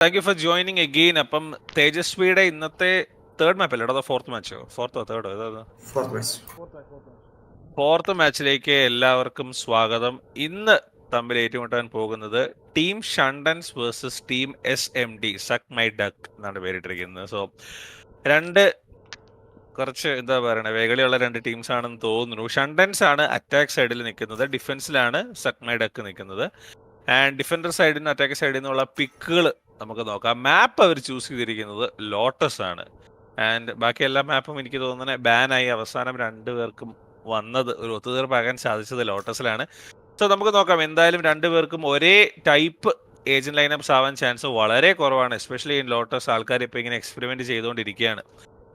Thank you for joining again. അപ്പം തേജസ്വിയുടെ ഇന്നത്തെ third മാപ്പ് അല്ലേ, അതോ ഫോർത്ത് മാച്ചോ? ഫോർത്തോ തേർഡോ? ഫോർത്ത് മാച്ചിലേക്ക് എല്ലാവർക്കും സ്വാഗതം. ഇന്ന് തമ്മിൽ ഏറ്റുമുട്ടാൻ പോകുന്നത് team Shuntens versus team SMD, suck my duck എന്നാണ് പേരിട്ടിരിക്കുന്നത്. സോ രണ്ട് കുറച്ച് എന്താ പറയണേ, വേഗളിയുള്ള രണ്ട് ടീംസ് ആണെന്ന് തോന്നുന്നു. ഷണ്ടൻസ് ആണ് അറ്റാക്ക് സൈഡിൽ നിൽക്കുന്നത്, ഡിഫൻസിലാണ് സക് മൈ ഡക്ക് നിൽക്കുന്നത്. ആൻഡ് ഡിഫൻഡർ സൈഡിൽ നിന്ന് അറ്റാക്ക് സൈഡിൽ നിന്നുള്ള പിക്കുകൾ നമുക്ക് നോക്കാം. മാപ്പ് അവർ ചൂസ് ചെയ്തിരിക്കുന്നത് ലോട്ടസ് ആണ്. ആൻഡ് ബാക്കി എല്ലാ മാപ്പും എനിക്ക് തോന്നുന്നത് ബാനായി അവസാനം രണ്ടുപേർക്കും വന്നത്, ഒരു ഒത്തുതീർപ്പാകാൻ സാധിച്ചത് ലോട്ടസിലാണ്. സോ നമുക്ക് നോക്കാം. എന്തായാലും രണ്ടുപേർക്കും ഒരേ ടൈപ്പ് ഏജന്റ് ലൈനപ്സ് ആവാൻ ചാൻസ് വളരെ കുറവാണ്. എസ്പെഷ്യലി ഇൻ ലോട്ടസ് ആൾക്കാർ ഇപ്പോൾ ഇങ്ങനെ എക്സ്പെരിമെന്റ് ചെയ്തുകൊണ്ടിരിക്കുകയാണ്.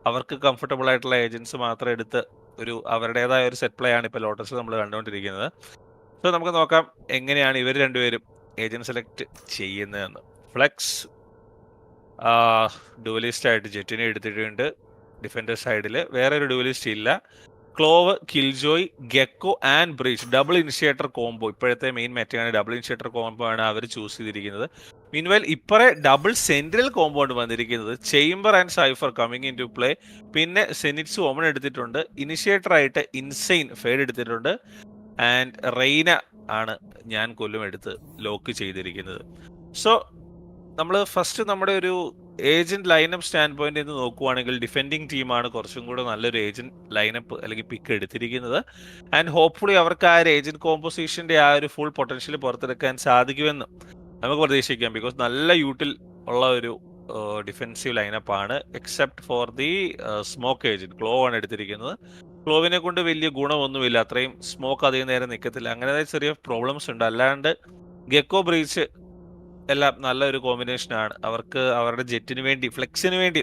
അവർക്ക് കംഫർട്ടബിൾ ആയിട്ടുള്ള ഏജൻസ് മാത്രം എടുത്ത് ഒരു അവരുടേതായ ഒരു സെറ്റ് പ്ലേ ആണ് ഇപ്പോൾ ലോട്ടസ് നമ്മൾ കണ്ടുകൊണ്ടിരിക്കുന്നത്. സോ നമുക്ക് നോക്കാം എങ്ങനെയാണ് ഇവർ രണ്ടുപേരും ഏജന്റ് സെലക്ട് ചെയ്യുന്നതെന്ന്. ഫ്ലെക്സ് ഡുവലിസ്റ്റ് ആയിട്ട് ജെറ്റിനെ എടുത്തിട്ടുണ്ട്. ഡിഫൻഡർ സൈഡിൽ വേറെ ഒരു ഡുവലിസ്റ്റ് ഇല്ല. Clove, Killjoy, Gecko and Breach double initiator combo. ഇപ്പോഴത്തെ മെയിൻ മെറ്റയാണ് ഡബിൾ ഇനിഷ്യേറ്റർ കോംബോ ആണ് അവർ ചൂസ് ചെയ്തിരിക്കുന്നത്. മീൻവെൽ ഇപ്പറേ ഡബിൾ സെൻട്രൽ കോംബോ ആണ് വന്നിരിക്കുന്നത്. Chamber and Cypher coming in to play. പിന്നെ സെനിറ്റ്സ് ഓമൺ എടുത്തിട്ടുണ്ട്. ഇനിഷ്യേറ്റർ ആയിട്ട് ഇൻസൈൻ ഫേഡ് എടുത്തിട്ടുണ്ട്. ആൻഡ് റെയ്ന ആണ് ഞാൻ കൊല്ലും എടുത്ത് ലോക്ക് ചെയ്തിരിക്കുന്നത്. സോ നമ്മൾ ഫസ്റ്റ് നമ്മുടെ ഒരു ഏജന്റ് ലൈനപ്പ് സ്റ്റാൻഡ് പോയിന്റ് നിന്ന് നോക്കുവാണെങ്കിൽ ഡിഫെൻഡിങ് ടീമാണ് കുറച്ചും കൂടെ നല്ലൊരു ഏജന്റ് ലൈനപ്പ് അല്ലെങ്കിൽ പിക്ക് എടുത്തിരിക്കുന്നത്. ആൻഡ് ഹോപ്പ്ഫുള്ളി അവർക്ക് ആ ഒരു ഏജന്റ് കോമ്പോസിഷന്റെ ആ ഒരു ഫുൾ പൊട്ടൻഷ്യൽ പുറത്തെടുക്കാൻ സാധിക്കുമെന്ന് നമുക്ക് പ്രതീക്ഷിക്കാം. ബിക്കോസ് നല്ല യൂട്ടിൽ ഉള്ള ഒരു ഡിഫെൻസീവ് ലൈനപ്പ് ആണ്. Except for the smoke agent Clove ആണ് എടുത്തിരിക്കുന്നത്. ക്ലോവിനെ കൊണ്ട് വലിയ ഗുണമൊന്നുമില്ല, അത്രയും സ്മോക്ക് അധികം നേരം നിൽക്കത്തില്ല, അങ്ങനെ ചെറിയ പ്രോബ്ലംസ് ഉണ്ട്. അല്ലാണ്ട് ഗെക്കോ ബ്രീച്ച് എല്ലാം നല്ലൊരു കോമ്പിനേഷനാണ്. അവർക്ക് അവരുടെ ജെറ്റിന് വേണ്ടി ഫ്ലെക്സിന് വേണ്ടി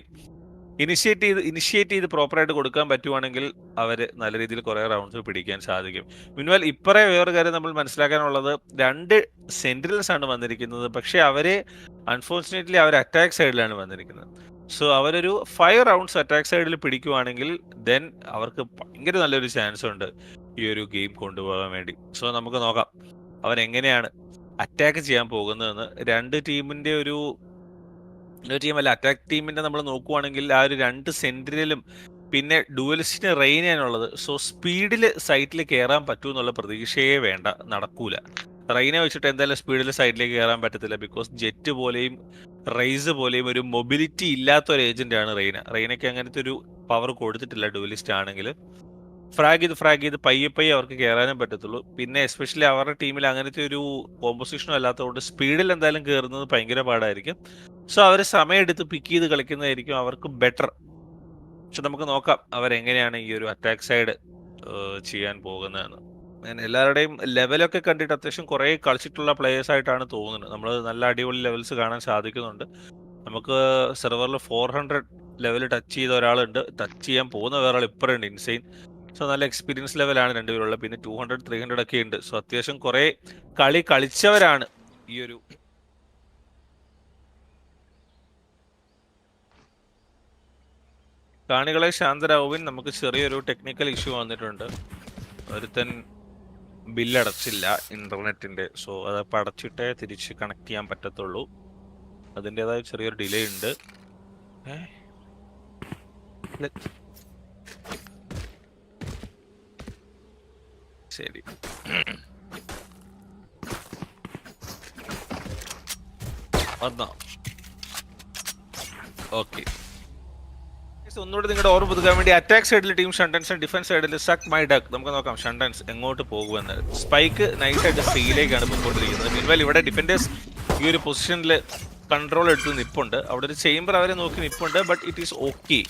ഇനിഷ്യേറ്റ് ചെയ്ത് പ്രോപ്പറായിട്ട് കൊടുക്കാൻ പറ്റുവാണെങ്കിൽ അവർ നല്ല രീതിയിൽ കുറേ റൗണ്ട്സ് പിടിക്കാൻ സാധിക്കും. മീൻവെൽ ഇപ്പറേ വേറൊരു കാര്യം നമ്മൾ മനസ്സിലാക്കാനുള്ളത്, രണ്ട് സെൻട്രൽസ് ആണ് വന്നിരിക്കുന്നത്. പക്ഷേ അവരെ അൺഫോർച്ചുനേറ്റ്ലി അവർ അറ്റാക്ക് സൈഡിലാണ് വന്നിരിക്കുന്നത്. സോ അവരൊരു 5 റൗണ്ട്സ് അറ്റാക്ക് സൈഡിൽ പിടിക്കുവാണെങ്കിൽ ദെൻ അവർക്ക് ഭയങ്കര നല്ലൊരു ചാൻസ് ഉണ്ട് ഈ ഒരു ഗെയിം കൊണ്ടുപോകാൻ വേണ്ടി. സോ നമുക്ക് നോക്കാം അവരെങ്ങനെയാണ് അറ്റാക്ക് ചെയ്യാൻ പോകുന്നതെന്ന്. രണ്ട് ടീമിന്റെ ഒരു ടീമല്ല, അറ്റാക്ക് ടീമിന്റെ നമ്മൾ നോക്കുവാണെങ്കിൽ ആ ഒരു രണ്ട് സെന്ററിലും പിന്നെ ഡുവലിസ്റ്റിന് റെയിനാണുള്ളത്. സോ സ്പീഡിൽ സൈറ്റിൽ കയറാൻ പറ്റുമെന്നുള്ള പ്രതീക്ഷയെ വേണ്ട, നടക്കൂല. റെയിനെ വെച്ചിട്ട് എന്തായാലും സ്പീഡിൽ സൈഡിലേക്ക് കയറാൻ പറ്റത്തില്ല. ബിക്കോസ് ജെറ്റ് പോലെയും റൈസ് പോലെയും ഒരു മൊബിലിറ്റി ഇല്ലാത്ത ഒരു ഏജന്റ് ആണ് റെയിന. റെയിനയ്ക്ക് അങ്ങനത്തെ ഒരു പവർ കൊടുത്തിട്ടില്ല ഡുവലിസ്റ്റ് ആണെങ്കിൽ. ഫ്രാഗ് ചെയ്ത് പയ്യെ അവർക്ക് കയറാനും പറ്റത്തുള്ളൂ. പിന്നെ എസ്പെഷ്യലി അവരുടെ ടീമിൽ അങ്ങനത്തെ ഒരു കോമ്പോസിഷനും അല്ലാത്തതുകൊണ്ട് സ്പീഡിൽ എന്തായാലും കയറുന്നത് ഭയങ്കര പാടായിരിക്കും. സോ അവർ സമയമെടുത്ത് പിക്ക് ചെയ്ത് കളിക്കുന്നതായിരിക്കും അവർക്ക് ബെറ്റർ. പക്ഷെ നമുക്ക് നോക്കാം അവരെങ്ങനെയാണ് ഈ ഒരു അറ്റാക്ക് സൈഡ് ചെയ്യാൻ പോകുന്നതെന്ന്. എല്ലാവരുടെയും ലെവലൊക്കെ കണ്ടിട്ട് അത്യാവശ്യം കുറേ കളിച്ചിട്ടുള്ള പ്ലേയേഴ്സ് ആയിട്ടാണ് തോന്നുന്നത്. നമ്മൾ നല്ല അടിപൊളി ലെവൽസ് കാണാൻ സാധിക്കുന്നുണ്ട്. നമുക്ക് സെർവറിൽ 400 ലെവൽ ടച്ച് ചെയ്ത ഒരാളുണ്ട്, ടച്ച് ചെയ്യാൻ പോകുന്ന വേറെ ആൾ ഇപ്പറുണ്ട്, ഇൻസൈൻ. സോ നല്ല എക്സ്പീരിയൻസ് ലെവലാണ് രണ്ടുപേരുള്ളത്. പിന്നെ 200, 300 ഒക്കെ ഉണ്ട്. സോ അത്യാവശ്യം കുറേ കളിച്ചവരാണ് ഈ ഒരു കാണികളെ ശാന്തരാവുവിൻ. നമുക്ക് ചെറിയൊരു ടെക്നിക്കൽ ഇഷ്യൂ വന്നിട്ടുണ്ട്. ഒരുത്തൻ ബില്ലടച്ചില്ല ഇന്റർനെറ്റിന്റെ. സോ അതപ്പോൾ അടച്ചിട്ടേ തിരിച്ച് കണക്ട് ചെയ്യാൻ പറ്റത്തുള്ളൂ. അതിൻ്റെതായ ചെറിയൊരു ഡിലേ ഉണ്ട്. ശരി, വന്നോ? ഓക്കെ, ഒന്നുകൂടെ നിങ്ങളുടെ ഓർമ്മ പുതുക്കാൻ വേണ്ടി അറ്റാക്ക് സൈഡിൽ ടീം ഷണ്ടൻസ്, ഡിഫൻസ് സൈഡിൽ സക് മൈ ഡക്ക്. നമുക്ക് നോക്കാം ഷണ്ടൻസ് എങ്ങോട്ട് പോകുമെന്ന്. സ്പൈക്ക് നൈസായിട്ട് സീയിലേക്കാണ് പോയിക്കൊണ്ടിരിക്കുന്നത്. മീൻവെൽ ഇവിടെ ഡിഫൻഡേഴ്സ് ഈ ഒരു പൊസിഷനിൽ കൺട്രോൾ എടുത്ത് നിൽപ്പുണ്ട്. അവിടെ ഒരു ചേംബർ അവരെ നോക്കി നിൽപ്പുണ്ട്. But it is okay.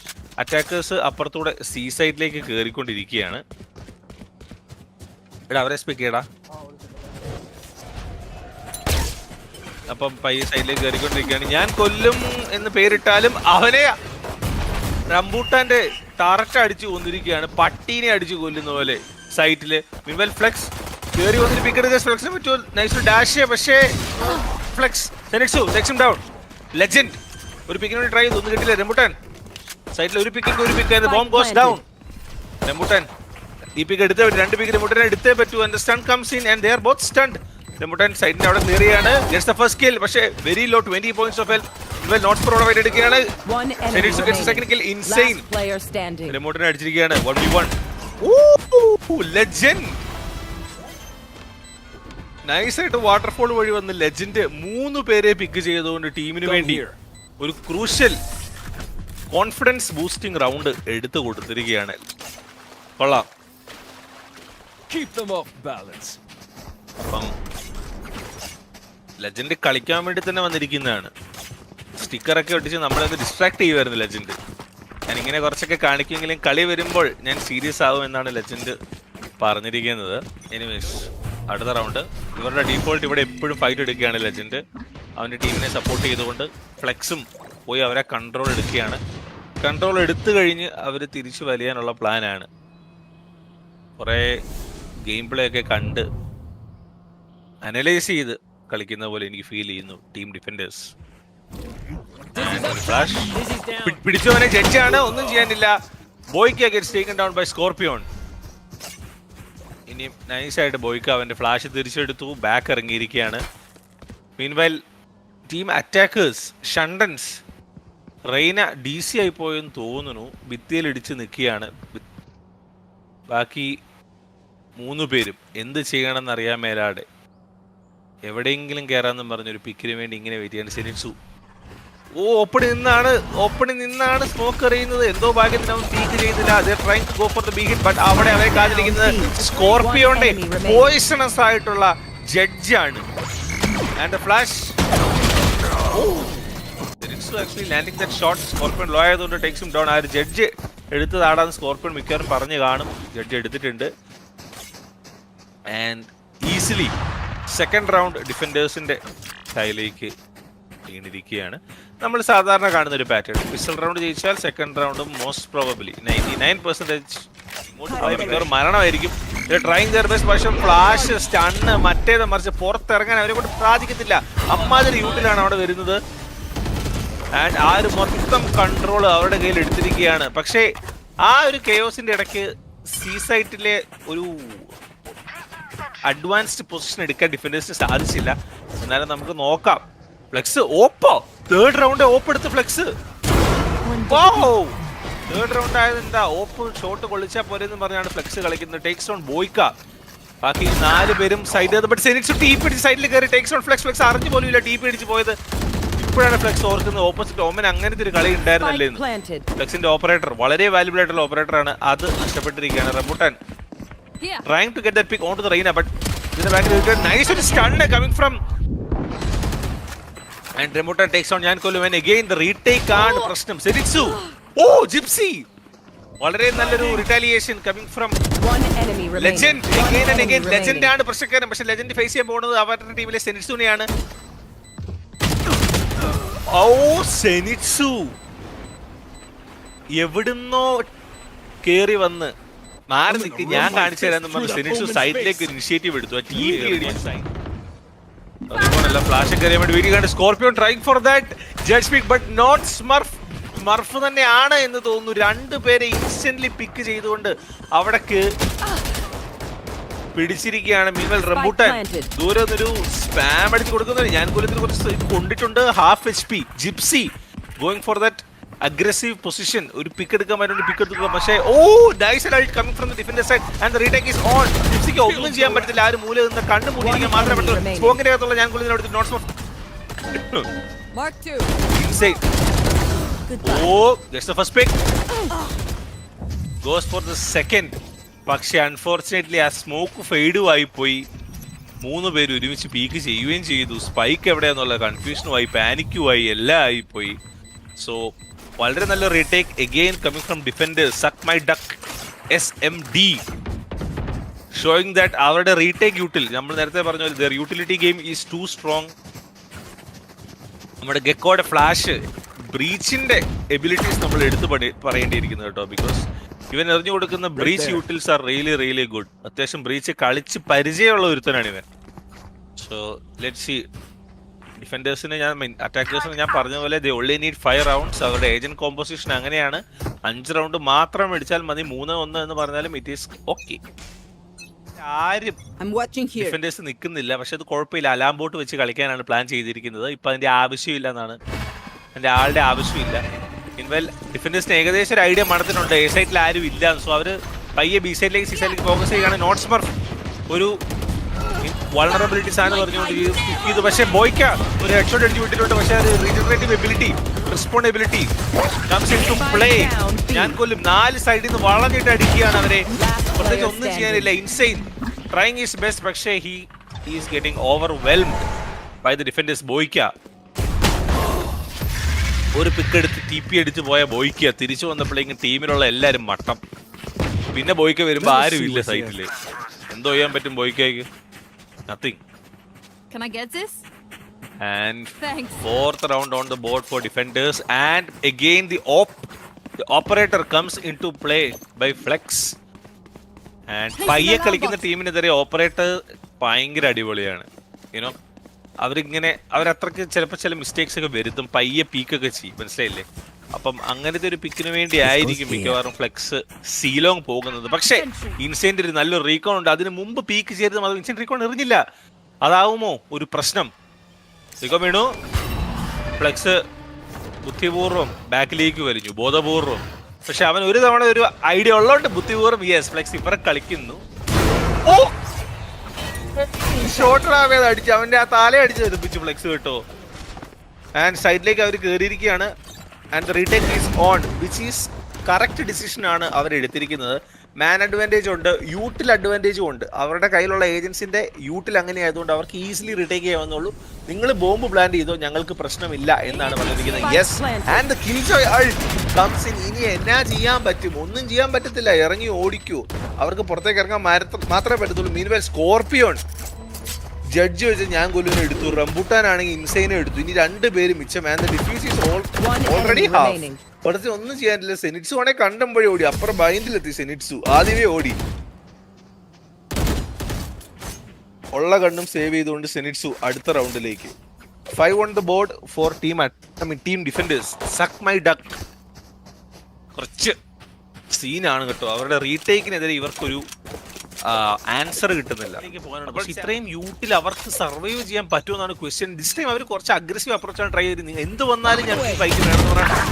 Attackers അപ്പുറത്തൂടെ സീ സൈഡിലേക്ക് കയറിക്കൊണ്ടിരിക്കുകയാണ്. എടാ അവരെ സ്പീക്ക് ചെയ്യടാ. അപ്പം പയ്യെ സൈഡിലേക്ക് കയറിക്കൊണ്ടിരിക്കുകയാണ്. ഞാൻ കൊല്ലും എന്ന് പേരിട്ടാലും അവനെ റംബൂട്ടാന്റെ ടററ്റ് അടിച്ചു കൊന്നിരിക്കുകയാണ്, പട്ടീനെ അടിച്ചു കൊല്ലുന്ന പോലെ സൈറ്റില്. മീൻവെൽ ഫ്ലെക്സ് കയറി വന്നിട്ട് പിക്ക് എടുക്കുക. ഫ്ലെക്സിന് പറ്റുമോ? Nice dash. പക്ഷേ ഫ്ലെക്സ് നെക്സ്റ്റ് ഡൗൺ. ലെജൻഡ് ഒരു പിക്കിന് വേണ്ടി ട്രൈ ചെയ്തു, ഒന്നും കിട്ടില്ല. റംബൂട്ടാൻ സൈറ്റിൽ ഒരു pick bomb goes down. Rambutan ഈ പിക്ക് എടുത്തേ പറ്റും, രണ്ട് പിക്ക് റംബൂട്ടാൻ എടുത്തേ പറ്റൂ. And stun comes in and they are both stunned. Rambutan സൈഡിന്റെ അവിടെ ക്ലിയർ ചെയ്യാണ്. Gets the first kill. പക്ഷേ very low 20 points of health. ഇവൻ നോട്ട്സ് ഫോർ ഓവർ എടുക്കുകയാണ്. Zenitsu gets second kill. Insain. റംബുട്ടാൻ അടിച്ചിരിക്കുകയാണ് 1v1. ലെജൻഡ് നൈസായിട്ട് വാട്ടർഫോൾ വഴി വന്ന് ലെജൻഡ് 3 പേരെ പിക്ക് ചെയ്തുകൊണ്ട് ടീമിന് വേണ്ടി ഒരു ക്രൂഷ്യൽ കോൺഫിഡൻസ് ബൂസ്റ്റിംഗ് റൗണ്ട് എടുത്തു കൊടുത്തിരിക്കുകയാണ്. കൊള്ളാം. അപ്പം ലെജൻഡ് കളിക്കാൻ വേണ്ടി തന്നെ വന്നിരിക്കുന്നതാണ്. സ്റ്റിക്കറൊക്കെ ഒട്ടിച്ച് നമ്മളത് ഡിസ്ട്രാക്ട് ചെയ്യുമായിരുന്നു ലെജൻഡ്. ഞാൻ ഇങ്ങനെ കുറച്ചൊക്കെ കാണിക്കുമെങ്കിലും കളി വരുമ്പോൾ ഞാൻ സീരിയസ് ആവും എന്നാണ് ലെജൻഡ് പറഞ്ഞിരിക്കുന്നത്. എനിവേസ് അടുത്ത റൗണ്ട് ഇവരുടെ ഡീഫോൾട്ട് ഇവിടെ എപ്പോഴും ഫൈറ്റ് എടുക്കുകയാണ് ലെജൻഡ്. അവൻ്റെ ടീമിനെ സപ്പോർട്ട് ചെയ്തുകൊണ്ട് ഫ്ലെക്സും പോയി അവരെ കൺട്രോൾ എടുക്കുകയാണ്. കൺട്രോൾ എടുത്തു കഴിഞ്ഞ് അവർ തിരിച്ചു വലിയാനുള്ള പ്ലാനാണ്. കുറേ ഗെയിം പ്ലേ ഒക്കെ കണ്ട് അനലൈസ് ചെയ്ത് കളിക്കുന്ന പോലെ എനിക്ക് ഫീൽ ചെയ്യുന്നു ടീം ഡിഫൻഡേഴ്സ്. ഫ്ലാഷ് പിടിച്ചവനെ ജഡ്ജാണ്, ഒന്നും ചെയ്യാനില്ല. Boyka gets taken down by Scorpion. ഇനി നൈസായിട്ട് ബോയ്ക്ക് അവൻ്റെ ഫ്ലാഷ് തിരിച്ചെടുത്തു, ബാക്ക് ഇറങ്ങിയിരിക്കുകയാണ്. Meanwhile team attackers Shuntens Raina DC ആയി പോയെന്ന് തോന്നുന്നു. ഭിത്തിയിൽ ഇടിച്ച് നിൽക്കുകയാണ്. ബാക്കി 3 പേരും എന്ത് ചെയ്യണമെന്ന് അറിയാൻ മേലാടെ എവിടെയെങ്കിലും കയറാമെന്നും പറഞ്ഞൊരു പിക്കിന് വേണ്ടി ഇങ്ങനെ വെയിറ്റ് ചെയ്യാണ്. സെനിറ്റ്സു ഓപ്പണിൽ നിന്നാണ് സ്മോക്ക് എറിയുന്നത്. എന്തോ ഭാഗ്യത്തിന് അവൻ പീക്ക് ചെയ്യുന്നില്ല. Trying to go for the big hit. But അവിടെ അവരെ കാത്തിരിക്കുന്നത് സ്കോർപിയോന്റെ പോയിസണസ് ആയിട്ടുള്ള ജഡ്ജാണ്. And flash actually landing that shot. Scorpion low ആയതുകൊണ്ട് ടേക്സ് ഹിം ഡൗൺ. ആ ഒരു ജഡ്ജ് എടുത്തതാടാന്ന് സ്കോർപിയോൺ മിക്കവാറും പറഞ്ഞു കാണും. ജഡ്ജ് എടുത്തിട്ടുണ്ട്. ആൻഡ് ഈസിലി സെക്കൻഡ് റൗണ്ട് ഡിഫൻഡേഴ്സിന്റെ കയ്യിലേക്ക് വീണിരിക്കുകയാണ്. നമ്മൾ സാധാരണ കാണുന്ന ഒരു പാറ്റേൺ. പിസ്റ്റൽ റൗണ്ട് ജയിച്ചാൽ സെക്കൻഡ് റൗണ്ടും മോസ്റ്റ് പ്രോബബ്ലി 99% മരണമായിരിക്കും. Trying their best. പക്ഷേ ഫ്ലാഷ് സ്റ്റണ്ണ് മറ്റേത് മറിച്ച് പുറത്തിറങ്ങാൻ അവരെ കൊണ്ട് സാധിക്കത്തില്ല. അമ്മാതിരി യൂട്ടിലാണ് അവിടെ വരുന്നത്. ആൻഡ് ആ ഒരു മൊത്തം കൺട്രോൾ അവരുടെ കയ്യിൽ എടുത്തിരിക്കുകയാണ്. പക്ഷേ ആ ഒരു കെയോസിന്റെ ഇടയ്ക്ക് സീസൈറ്റിലെ ഒരു അഡ്വാൻസ്ഡ് പൊസിഷൻ എടുക്കാൻ ഡിഫൻഡേഴ്സിന് സാധിച്ചില്ല. എന്നാലും നമുക്ക് നോക്കാം. ഫ്ലെക്സ് ഓപ്പോ തേർഡ് റൗണ്ട് ഓപ്പ് എടുത്ത് ഫ്ലെക്സ്. തേർഡ് റൗണ്ട് ആയത് എന്താ, ഓപ്പ് ഷോട്ട് കൊള്ളിച്ചാൽ പോലെ എന്ന് പറഞ്ഞാണ് ഫ്ലെക്സ് കളിക്കുന്നത്. Takes on Boyka. ബാക്കി 4 പേരും സൈഡ്. ബട്ട് സെനിറ്റ്സ് ടീ പിടിച്ച് സൈഡിൽ കയറി ടേക്സ് ഓൺ ഫ്ലെക്സ്. ഫ്ലെക്സ് അറിഞ്ഞു പോലും ഇല്ല ടീ പിടിച്ച് പോയത്. ഇപ്പോഴാണ് ഫ്ലെക്സ് ഓർക്കുന്നത് ഓപ്പോസിറ്റ് ഓമൻ അങ്ങനത്തെ ഒരു കളി ഉണ്ടായിരുന്നല്ലേ. ഫ്ലെക്സിന്റെ ഓപ്പറേറ്റർ വളരെ വാല്യുബിൾ ആയിട്ടുള്ള ഓപ്പറേറ്റർ ആണ്. അത് നഷ്ടപ്പെട്ടിരിക്കുകയാണ്. Rambutan trying to get that pick onto the Reina, but in the back of the nice stun coming from, and Rambutan takes on Yankolu, and again the retake and Prashnam. Senitsu, oh Gypsy, വളരെ നല്ലൊരു retaliation coming from legend. again and again legend ആണ് പ്രശ്നക്കാരൻ. പക്ഷെ legend face ചെയ്യാൻ പോകുന്നത് അവരുടെ ടീമിലെ സെനിറ്റ്സുനെയാണ്. ഓ സെനിറ്റ്സു എവിടുന്നോ കേറി വന്ന് മാറി നിൽക്കി ഞാൻ കാണിച്ചു തരാന്ന് പറഞ്ഞ് സെനിറ്റ്സു സൈഡിലേക്ക് ഇനിഷ്യേറ്റീവ് എടുത്തു. ഫ്ലാഷ് കയറിയാൻ വേണ്ടി വെയിറ്റ് ചെയ്യാണ്. Scorpion trying for that judge pick but Not Smurf. Smurf തന്നെയാണ് എന്ന് തോന്നുന്നു. 2 പേരെ ഇൻസ്റ്റന്റ്ലി പിക്ക് ചെയ്തുകൊണ്ട് അവിടേക്ക് പിടിച്ചിരിക്കുകയാണ്. മീൻവെൽ റംബുട്ടാൻ ദൂരെ നിന്നൊരു സ്പാം അടിച്ച് കൊടുക്കുന്നത് ഞാൻ കൊല്ലത്തിന് കുറച്ച് കൊണ്ടിട്ടുണ്ട്. Half HP. Gypsy going for that aggressive position. ഒരു പിക്ക് എടുക്കാൻ പറ്റുന്ന പിക്ക് എടുക്കുക. പക്ഷേ nice ult coming from the defender side and the retake is on. ജിപ്സിക്ക് ഒന്നും ചെയ്യാൻ പറ്റില്ല. ആ ഒരു മൂല നിന്ന് കണ്ണു മൂടിയിരിക്കാൻ മാത്രമേ പറ്റൂ. സ്പോക്കിന്റെ അകത്തുള്ള ഞാൻ കൊല്ലുന്ന എടുത്ത് not smoke. Gets the first pick. Goes for the second. പക്ഷേ അൺഫോർച്ചുനേറ്റ്ലി ആ സ്മോക്ക് ഫെയ്ഡും ആയി പോയി. 3 പേര് ഒരുമിച്ച് പീക്ക് ചെയ്യുകയും ചെയ്തു. സ്പൈക്ക് എവിടെയാന്നുള്ള കൺഫ്യൂഷനുമായി പാനിക്കുമായി എല്ലാം ആയിപ്പോയി. സോ വളരെ നല്ല retake again coming from defenders. Suck my duck SMD showing that അവരുടെ റീടേക്ക് യൂട്ടിൽ നമ്മൾ നേരത്തെ പറഞ്ഞ പോലെ their utility game is too strong. നമ്മുടെ ഗെക്കോയുടെ ഫ്ലാഷ് ബ്രീച്ചിന്റെ എബിലിറ്റീസ് നമ്മൾ എടുത്ത് പറയേണ്ടിയിരിക്കുന്നത് കേട്ടോ. ബിക്കോസ് ഇവൻ എറിഞ്ഞു കൊടുക്കുന്ന breach utils are really really good. അത്യാവശ്യം ബ്രീച്ച് കളിച്ച് പരിചയമുള്ള ഒരുത്തനാണ് ഇവൻ. So let's see. ഡിഫൻഡേഴ്സിന് അറ്റാക്കേഴ്സിന് ഞാൻ പറഞ്ഞ പോലെ ദേ ഓൺലി നീഡ് 5 റൗണ്ട്സ്. അവരുടെ ഏജന്റ് കോമ്പോസിഷൻ അങ്ങനെയാണ്. 5 റൗണ്ട് മാത്രം അടിച്ചാൽ മതി. 3-1 എന്ന് പറഞ്ഞാലും ഇറ്റ് ഈസ് ഓക്കെ. ആരും ഡിഫൻഡേഴ്സ് നിൽക്കുന്നില്ല. പക്ഷെ അത് കുഴപ്പമില്ല, അലാം ബോട്ട് വെച്ച് കളിക്കാനാണ് പ്ലാൻ ചെയ്തിരിക്കുന്നത്. ഇപ്പൊ അതിന്റെ ആവശ്യമില്ല എന്നാണ്, അതിന്റെ ആളുടെ ആവശ്യമില്ല. ഇൻവെൽ ഡിഫൻഡേഴ്സിന് ഏകദേശം ഒരു ഐഡിയ മണത്തിനുണ്ട് എ സൈഡിൽ ആരും ഇല്ല. സോ അവര് പയ്യെ ബി സൈഡിലേക്ക് സി സൈഡിലേക്ക് ഫോക്കസ് ചെയ്യുകയാണ്. നോട്ട് സ്മർഫ് ഒരു വൾണറബിലിറ്റീസ് ആണ് പറഞ്ഞുകൊണ്ട് ഇത്. പക്ഷേ ബോയ്ക്ക ഒരു ഹെഡ്ഷോട്ട് അടിച്ചു വിട്ടിട്ടുണ്ട്. പക്ഷേ അത് regenerative ability, responsibility comes in to play. ഞാൻ കൊല്ലും 4 സൈഡിൽ നിന്ന് വളഞ്ഞിട്ട് അടിക്കുകയാണ് അവരെ. പ്രത്യേകിച്ച് ഒന്നും ചെയ്യാനില്ല. Insain trying his best. പക്ഷേ he is getting overwhelmed by the defenders. Boyka ഒരു പിക്ക് എടുത്ത് ടി പി അടിച്ച് പോയ ബോയ്ക്ക തിരിച്ചു വന്നപ്പോഴേക്കും ടീമിലുള്ള എല്ലാവരും മട്ടം. പിന്നെ ബോയ്ക്ക വരുമ്പോൾ ആരും ഇല്ല സൈറ്റില്. എന്തോ ചെയ്യാൻ പറ്റും ബോയ്ക്കയ്ക്ക്? Nothing. Can I get this? And Thanks. 4th round on the board for defenders, and again the operator comes into play by Flex. And പയ്യെ കളിക്കുന്ന ടീമിനെതിരെ ഓപ്പറേറ്റർ ഭയങ്കര അടിപൊളിയാണ്. യുനോ അവരത്രക്ക് ചിലപ്പോൾ ചില മിസ്റ്റേക്സ് ഒക്കെ വരുത്തും, പയ്യെ പീക്കൊക്കെ ചെയ്യും, മനസ്സിലായില്ലേ? അപ്പം അങ്ങനത്തെ ഒരു പിക്കിന് വേണ്ടി ആയിരിക്കും മിക്കവാറും ഫ്ലെക്സ് സീലോങ് പോകുന്നത്. പക്ഷേ ഇൻസൈൻ്റെ ഒരു നല്ലൊരു റീകോൺ ഉണ്ട്. അതിന് മുമ്പ് പീക്ക് ചെയ്തത് അത് ഇൻസൈൻ റീകോൺ എറിഞ്ഞില്ല. അതാവുമോ ഒരു പ്രശ്നം? റീകോൺ വീണു, ഫ്ലെക്സ് ബുദ്ധിപൂർവ്വം ബാക്കിലേക്ക് വലിഞ്ഞു, ബോധപൂർവ്വം. പക്ഷെ അവൻ ഒരു തവണ ഒരു ഐഡിയ ഉള്ളതുകൊണ്ട് ബുദ്ധിപൂർവ്വം യെസ് ഫ്ലെക്സ് ഇവരെ കളിക്കുന്നു. ഓ ഷോർട്ടർ ആവേത് അടിച്ച് അവൻ്റെ ആ താല അടിച്ച് തെറിപ്പിച്ചു ഫ്ലെക്സ് കേട്ടോ. ആൻഡ് സൈഡിലേക്ക് അവർ കയറിയിരിക്കുകയാണ്. And the retake is on, which is correct decision ആണ് അവർ എടുത്തിരിക്കുന്നത്. മാൻ അഡ്വാൻറ്റേജ് ഉണ്ട്, യൂട്ടിൽ അഡ്വാൻറ്റേജും ഉണ്ട്. അവരുടെ കയ്യിലുള്ള ഏജൻസിന്റെ യൂട്ടിൽ അങ്ങനെ ആയതുകൊണ്ട് അവർക്ക് ഈസിലി റീടേക്ക് ചെയ്യാവുന്നുള്ളൂ. നിങ്ങൾ ബോംബ് പ്ലാൻ ചെയ്തോ, ഞങ്ങൾക്ക് പ്രശ്നമില്ല എന്നാണ് പറഞ്ഞിരിക്കുന്നത്. Yes, and the Killjoy അൾട്ട് comes in. ഇനി എന്നാ ചെയ്യാൻ പറ്റും? ഒന്നും ചെയ്യാൻ പറ്റത്തില്ല, ഇറങ്ങി ഓടിക്കൂ. അവർക്ക് പുറത്തേക്ക് ഇറങ്ങാൻ മാത്രമേ പറ്റത്തുള്ളൂ. മീൻവെൽ സ്കോർപിയോൺ ജഡ്ജ് വെച്ച് ഞാൻ കൊല്ലുവിനെ എടുത്തു, റംബുട്ടാനാണെങ്കിൽ ഇൻസൈനെ എടുത്തു. ഇനി 2 പേര് മിച്ചം. And the diffuse is already half. പുറത്ത് ഒന്നും ചെയ്യാനില്ല. സെനിറ്റ്സു ആണെങ്കിൽ കണ്ടമ്പോഴേ ഓടി, അപ്പുറം ബൈൻഡിലെത്തി സെനിറ്റ്സു. ആദ്യമേ ഓടി, ഉള്ള കണ്ണും സേവ് ചെയ്തുകൊണ്ട് സെനിറ്റ്സു അടുത്ത റൗണ്ടിലേക്ക്. 5 on the board for team defenders. Suck my duck. കുറച്ച് സീനാണ് കേട്ടോ. അവരുടെ റീടേക്കിനെതിരെ ഇവർക്കൊരു ആൻസർ കിട്ടുന്നില്ല. പക്ഷെ ഇത്രയും യൂട്ടിൽ അവർക്ക് സർവൈവ് ചെയ്യാൻ പറ്റുമെന്നാണ് ക്വസ്റ്റ്യൻ. ദിസ് ടൈം അവർ കുറച്ച് അഗ്രസീവ് അപ്രോച്ചാണ് ട്രൈ ചെയ്ത്. എന്ത് വന്നാലും ഞാൻ ഫൈറ്റ് വേണമെന്ന് പറഞ്ഞാൽ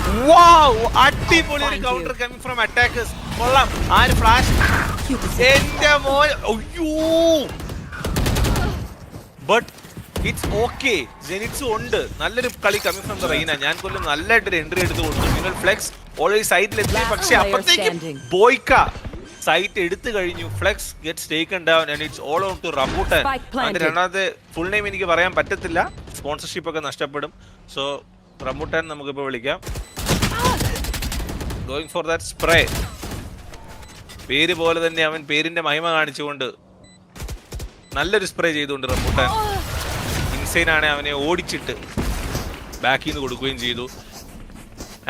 അടിപൊളി ഒരു കൗണ്ടർ കമ്മിങ് ഫ്രം അറ്റാക്കേഴ്സ്. കൊള്ളാം. ആ ഒരു ഫ്ലാഷ് എന്റെ മോൻ. അയ്യോ, ബട്ട് ഇറ്റ്സ് ഓക്കെ. ജെനിറ്റ്സും ഉണ്ട്. നല്ലൊരു കളി കമ്മിങ് ഫ്രം ദ റെയ്ന. ഞാൻ കൊല്ലം നല്ലതായിട്ടൊരു എൻട്രി എടുത്ത് കൊടുത്തു. നിങ്ങൾ ഫ്ലെക്സ് ഓൾറെഡി സൈഡിലെത്തി. പക്ഷെ അപ്പത്തേക്ക് ബോയ്ക്ക സൈറ്റ് എടുത്തു കഴിഞ്ഞു. Flex gets taken down and it's all on to Rambutan. അതിന്റെ രണ്ടാമത്തെ ഫുൾ നെയിം എനിക്ക് പറയാൻ പറ്റത്തില്ല, സ്പോൺസർഷിപ്പ് ഒക്കെ നഷ്ടപ്പെടും. സോ റംബൂട്ടാൻ നമുക്കിപ്പോൾ വിളിക്കാം. Going for that spray. പേര് പോലെ തന്നെ അവൻ പേരിന്റെ മഹിമ കാണിച്ചുകൊണ്ട് നല്ലൊരു സ്പ്രേ ചെയ്തുകൊണ്ട് റംബൂട്ടാൻ ഇൻസൈനാണ് അവനെ ഓടിച്ചിട്ട് ബാക്കിൽ നിന്ന് കൊടുക്കുകയും ചെയ്തു.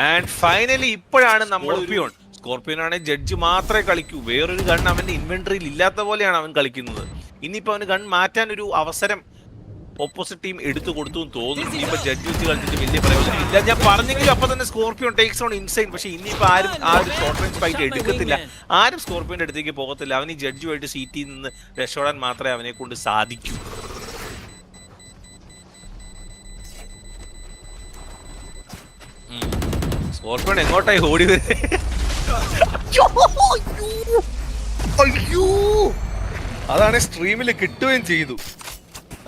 ആൻഡ് ഫൈനലി ഇപ്പോഴാണ് നമ്മൾ സ്കോർപ്പിയോനാണെങ്കിൽ ജഡ്ജ് മാത്രമേ കളിക്കൂ. വേറൊരു ഗൺ അവന്റെ ഇൻവെന്ററിയിൽ ഇല്ലാത്ത പോലെയാണ് അവൻ കളിക്കുന്നത്. ഇനിയിപ്പോൾ അവന് ഗൺ മാറ്റാൻ ഒരു അവസരം ഓപ്പോസിറ്റ് ടീം എടുത്തു കൊടുത്തു എന്ന് തോന്നുന്നു. ഇനിയിപ്പോൾ ജഡ്ജ് വെച്ച് കളിച്ചിട്ട് വലിയ പ്രയോജനമില്ല. ഞാൻ പറഞ്ഞെങ്കിലും അപ്പൊ തന്നെ സ്കോർപ്പിയോൺ ടേക്സ് ഓൺ ഇൻസൈൻ. പക്ഷെ ഇനിയിപ്പോൾ ആരും ആ ഒരു ഷോർട്ട് റേഞ്ച് ഫൈറ്റ് എടുക്കത്തില്ല. ആരും സ്കോർപ്പിയോന്റെ അടുത്തേക്ക് പോകത്തില്ല. അവൻ ഈ ജഡ്ജുമായിട്ട് സീറ്റിൽ നിന്ന് രക്ഷപ്പെടാൻ മാത്രമേ അവനെ കൊണ്ട് സാധിക്കൂ. സ്കോർപ്പിയോൺ എങ്ങോട്ടായി ഓടി വരെ? അയ്യോ, അതാണ് സ്ട്രീമിൽ കിട്ടുകയും ചെയ്തു.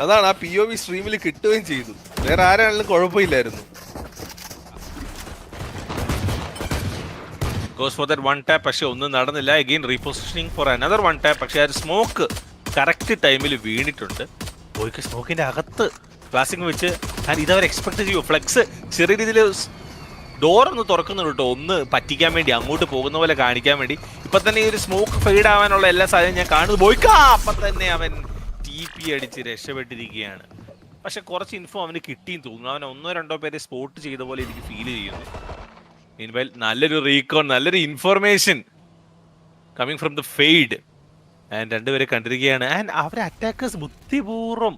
അതാണ് ആ POV സ്ട്രീമിൽ കിട്ടുകയും ചെയ്തു. വേറെ ആരാണെങ്കിലും കുഴപ്പമില്ലായിരുന്നു. Goes for that one tap, പക്ഷെ ഒന്നും നടന്നില്ല. Again repositioning for another one tap. പക്ഷെ ആ ഒരു സ്മോക്ക് കറക്റ്റ് ടൈമിൽ വീണിട്ടുണ്ട്. ബോയ്ക്ക് സ്മോക്കിന്റെ അകത്ത് ക്ലാസിംഗ് വെച്ച് ഇതവർ എക്സ്പെക്ട് ചെയ്യുമോ? ഫ്ലെക്സ് ചെറിയ രീതിയിൽ ഡോർ ഒന്ന് തുറക്കുന്നുണ്ട് കേട്ടോ, ഒന്ന് പറ്റിക്കാൻ വേണ്ടി, അങ്ങോട്ട് പോകുന്ന പോലെ കാണിക്കാൻ വേണ്ടി. ഇപ്പൊ തന്നെ ഈ ഒരു സ്മോക്ക് ഫെയ്ഡ് ആവാനുള്ള എല്ലാ സാധ്യതയും ഞാൻ കാണുന്നത്. ബോയ്ക്കാ അപ്പൊ തന്നെ അവൻ TP അടിച്ച് രക്ഷപ്പെട്ടിരിക്കുകയാണ്. പക്ഷെ കുറച്ച് ഇൻഫോ അവന് കിട്ടിയെന്ന് തോന്നുന്നു. അവൻ 1-2 പേരെ സ്പോട്ട് ചെയ്ത പോലെ എനിക്ക് ഫീൽ ചെയ്യുന്നു. മീൻവൈൽ നല്ലൊരു റീകോൺ, നല്ലൊരു information coming from the fade. And 2 പേരെ കണ്ടിരിക്കുകയാണ്. ആൻഡ് അവരെ അറ്റാക്കേഴ്സ് ബുദ്ധിപൂർവ്വം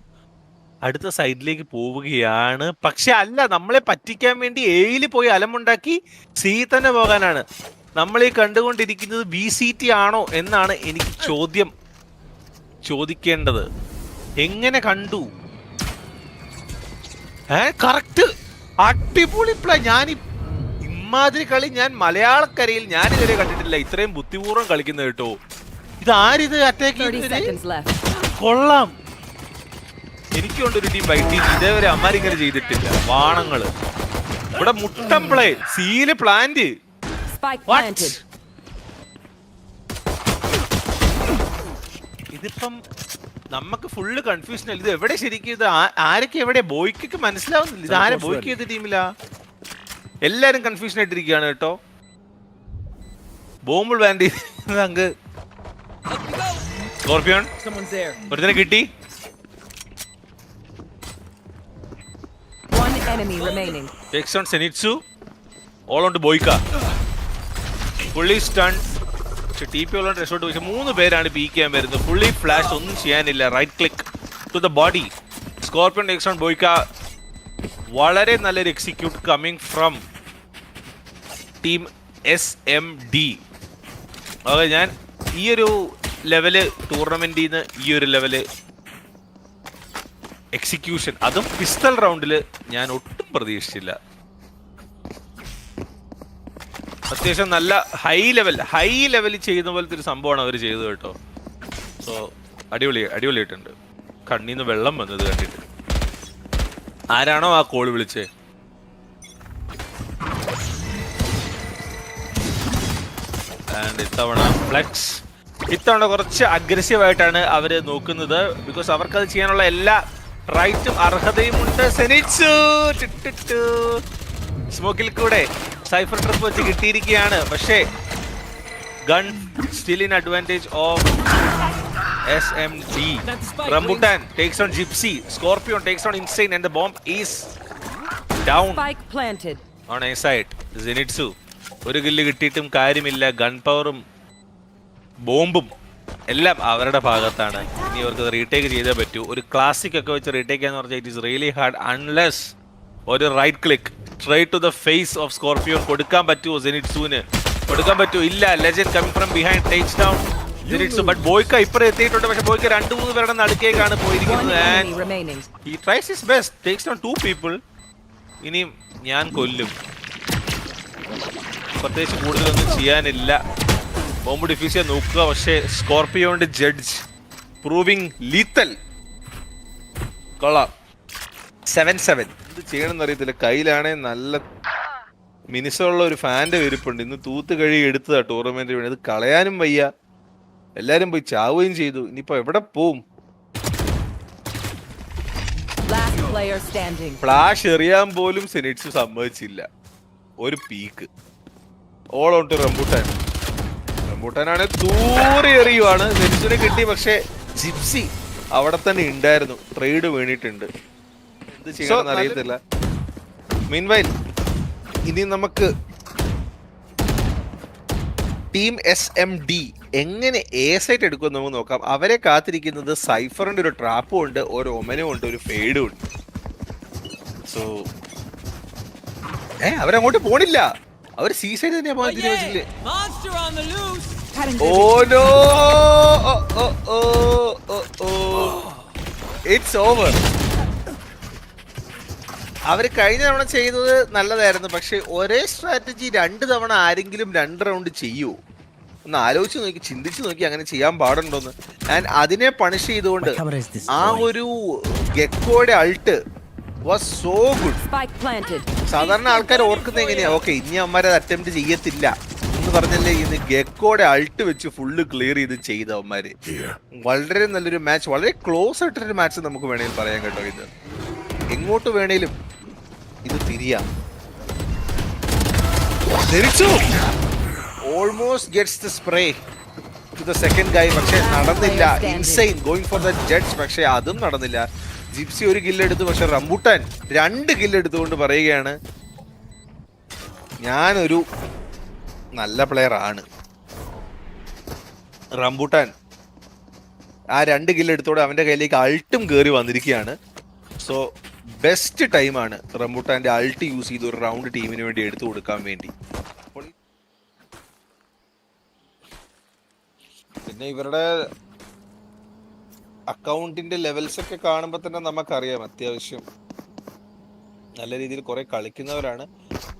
അടുത്ത സൈഡിലേക്ക് പോവുകയാണ്. പക്ഷെ അല്ല, നമ്മളെ പറ്റിക്കാൻ വേണ്ടി എയിൽ പോയി അലമുണ്ടാക്കി സി തന്നെ പോകാനാണ്. നമ്മളീ കണ്ടുകൊണ്ടിരിക്കുന്നത് BCT ആണോ എന്നാണ് എനിക്ക് ചോദ്യം. ചോദിക്കേണ്ടത്. എങ്ങനെ കണ്ടു? കറക്റ്റ്, അടിപൊളി പ്ലേ. ഇമാതിരി കളി ഞാൻ മലയാളക്കരയിൽ ഞാൻ ഇതുവരെ കണ്ടിട്ടില്ല. ഇത്രയും ബുദ്ധിപൂർവ്വം കളിക്കുന്നത് കേട്ടോ. ഇതാരിത് അറ്റാക്ക് കൊള്ളാം. എനിക്കുണ്ടൊരു ടീം ബൈ ടീം, ഇതേവരെ അമ്മാരിങ്ങനെ ചെയ്തിട്ടില്ല. വാണങ്ങള് ഇവിടെ മുട്ടം പ്ലേ, സീല് പ്ലാന്റ്. ഇതിപ്പം നമുക്ക് ഫുള്ള് കൺഫ്യൂഷൻ അല്ല. ഇത് എവിടെ ശരിക്കും ഇത് ആരൊക്കെ എവിടെ? ബോയ്ക്കൊക്കെ മനസ്സിലാവുന്നില്ല. ഇത് ആരെ ബോയ്ക്ക് ചെയ്ത ടീമിലാ? എല്ലാരും കൺഫ്യൂഷൻ ആയിട്ടിരിക്കുകയാണ് കേട്ടോ. ബോംബിൾ ബാൻഡ് അങ്ങ് സ്കോർപിയോൺ ഒരുത്തനെ കിട്ടി. Takes on Zenitsu. All on to Boyka. Fully stunned. പക്ഷെ ടി പി ഉള്ള രക്ഷോട്ട് പക്ഷെ 3 പേരാണ് പി ചെയ്യാൻ വരുന്നത്. ഫുള്ളി ഫ്ലാഷ്, ഒന്നും ചെയ്യാനില്ല. Right click to the body. Scorpion takes on Boyka. വളരെ നല്ലൊരു execute coming from team SMD. Okay, ഞാൻ ഈ ഒരു ലെവല് ടൂർണമെന്റിൽ നിന്ന് ഈ ഒരു ലെവല് എക്സിക്യൂഷൻ, അതും പിസ്റ്റൽ റൗണ്ടില് ഞാൻ ഒട്ടും പ്രതീക്ഷിച്ചില്ല. അത്യാവശ്യം നല്ല ഹൈ ലെവലിൽ ചെയ്യുന്ന പോലത്തെ ഒരു സംഭവമാണ് അവർ ചെയ്തത് കേട്ടോ. സോ അടിപൊളിയായിട്ടുണ്ട്. കണ്ണീന്ന് വെള്ളം വന്നത് കണ്ടിട്ട്. ആരാണോ ആ കോൾ വിളിച്ചേ? ഇത്തവണ ഫ്ലെക്സ്, ഇത്തവണ കുറച്ച് അഗ്രസീവായിട്ടാണ് അവര് നോക്കുന്നത്. ബിക്കോസ് അവർക്കത് ചെയ്യാനുള്ള എല്ലാ റൈറ്റും അർഹതയും ഉണ്ട്. സെനിറ്റ്സു സ്മോക്കിൽ കൂടെ സൈഫർ ട്രിപ്പ് വെച്ച് കിട്ടിയിരിക്കുകയാണ്. പക്ഷേ gun still in advantage of SMD. Rambutan takes on Gypsy. Scorpion takes on Insane and the bomb is down. Spike planted. On a side. Zenitsu ഒരു കില്ല് കിട്ടിയിട്ടും കാര്യമില്ല. ഗൺ പവറും ബോംബും എല്ലാം അവരുടെ ഭാഗത്താണ്. ഇനി അവർക്ക് റീടേക്ക് ചെയ്തേ പറ്റൂ. ഒരു ക്ലാസിക് ഒക്കെ വെച്ച് റീടേക്ക് എന്ന് പറഞ്ഞാൽ it is really hard unless ഒരു right click straight to the face of Scorpion കൊടുക്കാൻ പറ്റുമോ? സെനിറ്റ്സുവിന് കൊടുക്കാൻ പറ്റുമോ? ഇല്ല. Legend coming from behind takes down Zenitsu. But Boyka ഇപ്പുറം എത്തിയിട്ടുണ്ട്. പക്ഷെ ബോയ്ക്ക 2-3 പേരുടെ നടുക്കേക്കാണ് പോയിരിക്കുന്നത്. And he tries his best, takes down 2 people. ഇനിയും ഞാൻ കൊല്ലും. പ്രത്യേകിച്ച് കൂടുതലൊന്നും ചെയ്യാനില്ല. ബോംബ് ഡിഫ്യൂസ് ചെയ്യാൻ നോക്കുക. പക്ഷേ സ്കോർപിയോന്റെ ജഡ്ജ് പ്രൂവിങ് ലീത്തൽ. കൊള്ളാം. 7-7. എന്ത് ചെയ്യണമെന്ന് അറിയത്തില്ല. കയ്യിലാണെ നല്ല മിനിസമുള്ള ഒരു ഫാൻ്റെ വിരിപ്പുണ്ട്. ഇന്ന് തൂത്ത് കഴുകി എടുത്തതാ ടൂർണമെന്റിന് വേണ്ടി. അത് കളയാനും വയ്യ. എല്ലാരും പോയി ചാവുകയും ചെയ്തു. ഇനിയിപ്പോ എവിടെ പോവും? ഫ്ലാഷ് എറിയാൻ പോലും സെനിറ്റ്സ് സമ്മതിച്ചില്ല. ഒരു peek. All on to Rambutan. റംബുട്ടാനാണ് ദൂരെ എറിയുവാണ്. സെനിറ്റ്സിനെ കിട്ടി. പക്ഷെ ജിപ്സി അവിടെ തന്നെ ഉണ്ടായിരുന്നു. ട്രേഡ് വീണിട്ടുണ്ട്. എന്ത് ചെയ്യണമെന്ന് അറിയത്തില്ല. മീൻവൈൽ ഇനി നമുക്ക് ടീം SMD എങ്ങനെ എ സൈറ്റ് എടുക്കുമെന്ന് നമുക്ക് നോക്കാം. അവരെ കാത്തിരിക്കുന്നത് സൈഫറിന്റെ ഒരു ട്രാപ്പും ഉണ്ട്, ഒരു ഒമനും ഉണ്ട്, ഒരു ഫേഡും ഉണ്ട്. സോ അവരങ്ങോട്ട് പോണില്ല. അവർ സി സൈഡ് തന്നെയാ പോകാൻ തീരുമാനിച്ചില്ലേ? Oh no, it's over. അവർ കഴിഞ്ഞ തവണ ചെയ്തത് നല്ലതായിരുന്നു. പക്ഷെ ഒരേ സ്ട്രാറ്റജി 2 തവണ ആരെങ്കിലും 2 റൗണ്ട് ചെയ്യൂ? ഒന്ന് ആലോചിച്ച് നോക്കി, ചിന്തിച്ച് നോക്കി അങ്ങനെ ചെയ്യാൻ പാടുണ്ടോന്ന്. ആൻഡ് അതിനെ പണിഷ് ചെയ്തുകൊണ്ട് ആ ഒരു ഗെക്കോയുടെ അൾട്ട് വാസ് സോ ഗുഡ്. സാധാരണ ആൾക്കാർ ഓർക്കുന്നത് എങ്ങനെയാ? ഓക്കെ, ഇനി അമ്മമാരെ അറ്റംപ്റ്റ് ചെയ്യത്തില്ല എന്ന് പറഞ്ഞല്ലേ ഇന്ന് ഗെക്കോയുടെ അൾട്ട് വെച്ച് ഫുള്ള് ക്ലിയർ ചെയ്ത് ചെയ്ത അവന്മാര്. വളരെ നല്ലൊരു മാച്ച്, വളരെ ക്ലോസ് ആയിട്ടൊരു മാച്ച് നമുക്ക് വേണമെങ്കിൽ പറയാൻ കേട്ടോ. ഇത് എങ്ങോട്ട് വേണേലും ഇത് തിരിയാം. Almost gets the spray to the second guy. പക്ഷെ നടന്നില്ല. Insain going for the judge. പക്ഷെ അതും നടന്നില്ല. ജിപ്സി 1 കില്ലെടുത്തു. പക്ഷെ റംബുട്ടാൻ 2 കില്ലെടുത്തുകൊണ്ട് പറയുകയാണ് ഞാനൊരു നല്ല പ്ലെയർ ആണ്. റംബുട്ടാൻ ആ 2 കില്ലെടുത്തോടെ അവന്റെ കയ്യിലേക്ക് അൾട്ടും കയറി വന്നിരിക്കുകയാണ്. സോ ബെസ്റ്റ് ടൈമാണ് റംബുട്ടാന്റെ അൾട്ട് യൂസ് ചെയ്ത് ഒരു റൗണ്ട് ടീമിന് വേണ്ടി എടുത്തു കൊടുക്കാൻ വേണ്ടി. പിന്നെ ഇവരുടെ അക്കൗണ്ടിന്റെ ലെവൽസ് ഒക്കെ കാണുമ്പോൾ തന്നെ നമുക്കറിയാം അത്യാവശ്യം നല്ല രീതിയിൽ കുറെ കളിക്കുന്നവരാണ്.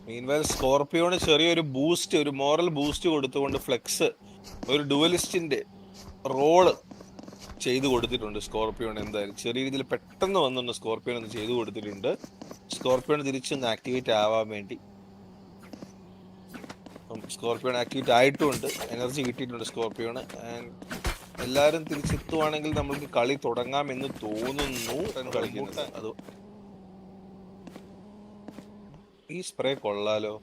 മീൻവെൽ സ്കോർപിയോന് ചെറിയൊരു ബൂസ്റ്റ്, ഒരു മോറൽ ബൂസ്റ്റ് കൊടുത്തുകൊണ്ട് ഫ്ലെക്സ് ഒരു ഡുവലിസ്റ്റിന്റെ റോള് ചെയ്തു കൊടുത്തിട്ടുണ്ട്. സ്കോർപിയോൺ എന്തായാലും ചെറിയ രീതിയിൽ പെട്ടെന്ന് വന്നൊന്ന് സ്കോർപിയോൺ ഒന്ന് ചെയ്തു കൊടുത്തിട്ടുണ്ട്. സ്കോർപിയോൺ തിരിച്ചൊന്ന് ആക്ടിവേറ്റ് ആവാൻ വേണ്ടി. സ്കോർപിയോൺ ആക്ടിവേറ്റ് ആയിട്ടുമുണ്ട്, എനർജി കിട്ടിയിട്ടുണ്ട് സ്കോർപിയോണ്. ആൻഡ് എല്ലാവരും തിരിച്ചെത്തുവാണെങ്കിൽ നമ്മൾക്ക് കളി തുടങ്ങാമെന്ന് തോന്നുന്നു. കളിക്കുന്നത് അത് ഈ സ്പ്രേ കൊള്ളാലോ.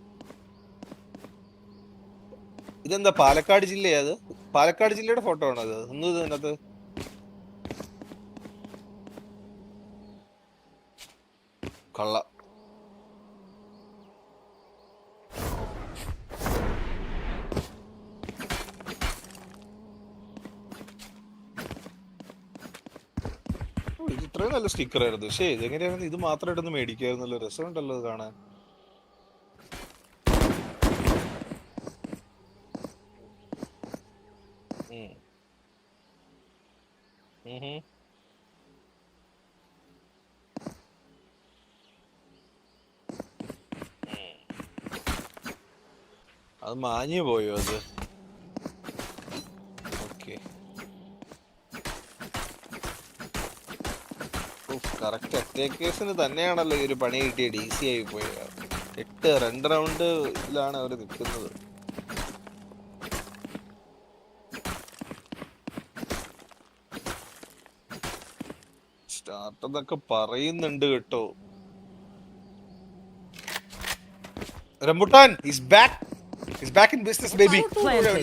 ഇതെന്താ പാലക്കാട് ജില്ലയാ? അത് പാലക്കാട് ജില്ലയുടെ ഫോട്ടോ ആണോ അത്? ഒന്ന് ഇതിനകത്ത് കള്ള ഇത് ഇത്രയും നല്ല സ്റ്റിക്കർ ആയിരുന്നു. പക്ഷേ ഇതെങ്ങനെയായിരുന്നു ഇത് മാത്രമായിട്ടൊന്ന് മേടിക്കായിരുന്നല്ലോ. രസമുണ്ടല്ലോ ഇത് കാണാൻ. അത് മാഞ്ഞു പോയോ അത്? ഓക്കെ, കറക്റ്റ് അറ്റാക്കേഴ്സിന് തന്നെയാണല്ലോ ഈ ഒരു പണി കിട്ടിയത്. ഈസി ആയി പോയത്. 2 റൗണ്ടിലാണ് അവർ നിൽക്കുന്നത്. സ്റ്റാർട്ട് എന്നൊക്കെ പറയുന്നുണ്ട് കേട്ടോ. Rambutan is back in business baby.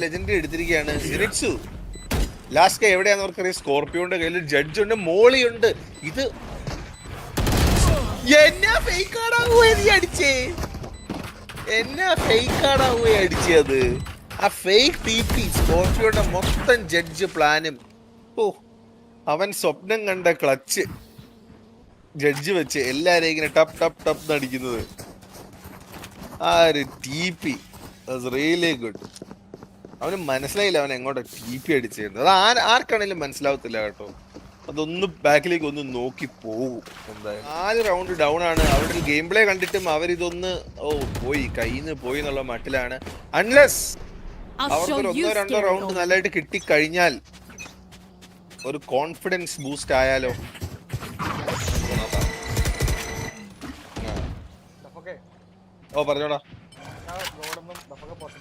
Legend എടുത്തിരിക്കുകയാണ് സിനിറ്റ്സു. ലാസ്റ്റ് എവിടെയാന്ന് അവർക്കറിയാം. സ്കോർപിയോന്റെ കയ്യിൽ ജഡ്ജ് ഉണ്ട്, മോളി ഉണ്ട്. ഇത് എന്നാ ഫേക്ക് അടിച്ചേ, എന്നാ ഫേക്ക് അടിച്ചത്. ആ ഫേക്ക് TP സ്കോർപിയോന്റെ മൊത്തം ജഡ്ജ് പ്ലാനും. ഓ, അവൻ സ്വപ്നം കണ്ട ക്ലച്ച് ജഡ്ജ് വെച്ച് എല്ലാരെയും ഇങ്ങനെ ടപ്പ് ടപ്പ് ടപ്പ് അടിക്കുന്നത്. ആ ഒരു TP റിയലി ഗുഡ്. അവന് മനസ്സിലായില്ല അവൻ എങ്ങോട്ടാ TP അടിച്ചിരുന്നത്. അത് ആർക്കാണെങ്കിലും മനസ്സിലാവത്തില്ല കേട്ടോ. അതൊന്ന് ബാക്കിലേക്ക് ഒന്ന് നോക്കി പോകും. എന്തായാലും 4 റൗണ്ട് ഡൗൺ ആണ്. അവരുടെ ഗെയിം പ്ലേ കണ്ടിട്ടും അവരിതൊന്ന് പോയി കയ്യിൽ നിന്ന് പോയി എന്നുള്ള മട്ടിലാണ്. അൺലെസ് അവർക്കൊരു 1-2 റൗണ്ട് നല്ലതായിട്ട് കിട്ടിക്കഴിഞ്ഞാൽ ഒരു കോൺഫിഡൻസ് ബൂസ്റ്റ് ആയാലോ. ഓ പറഞ്ഞോടാ.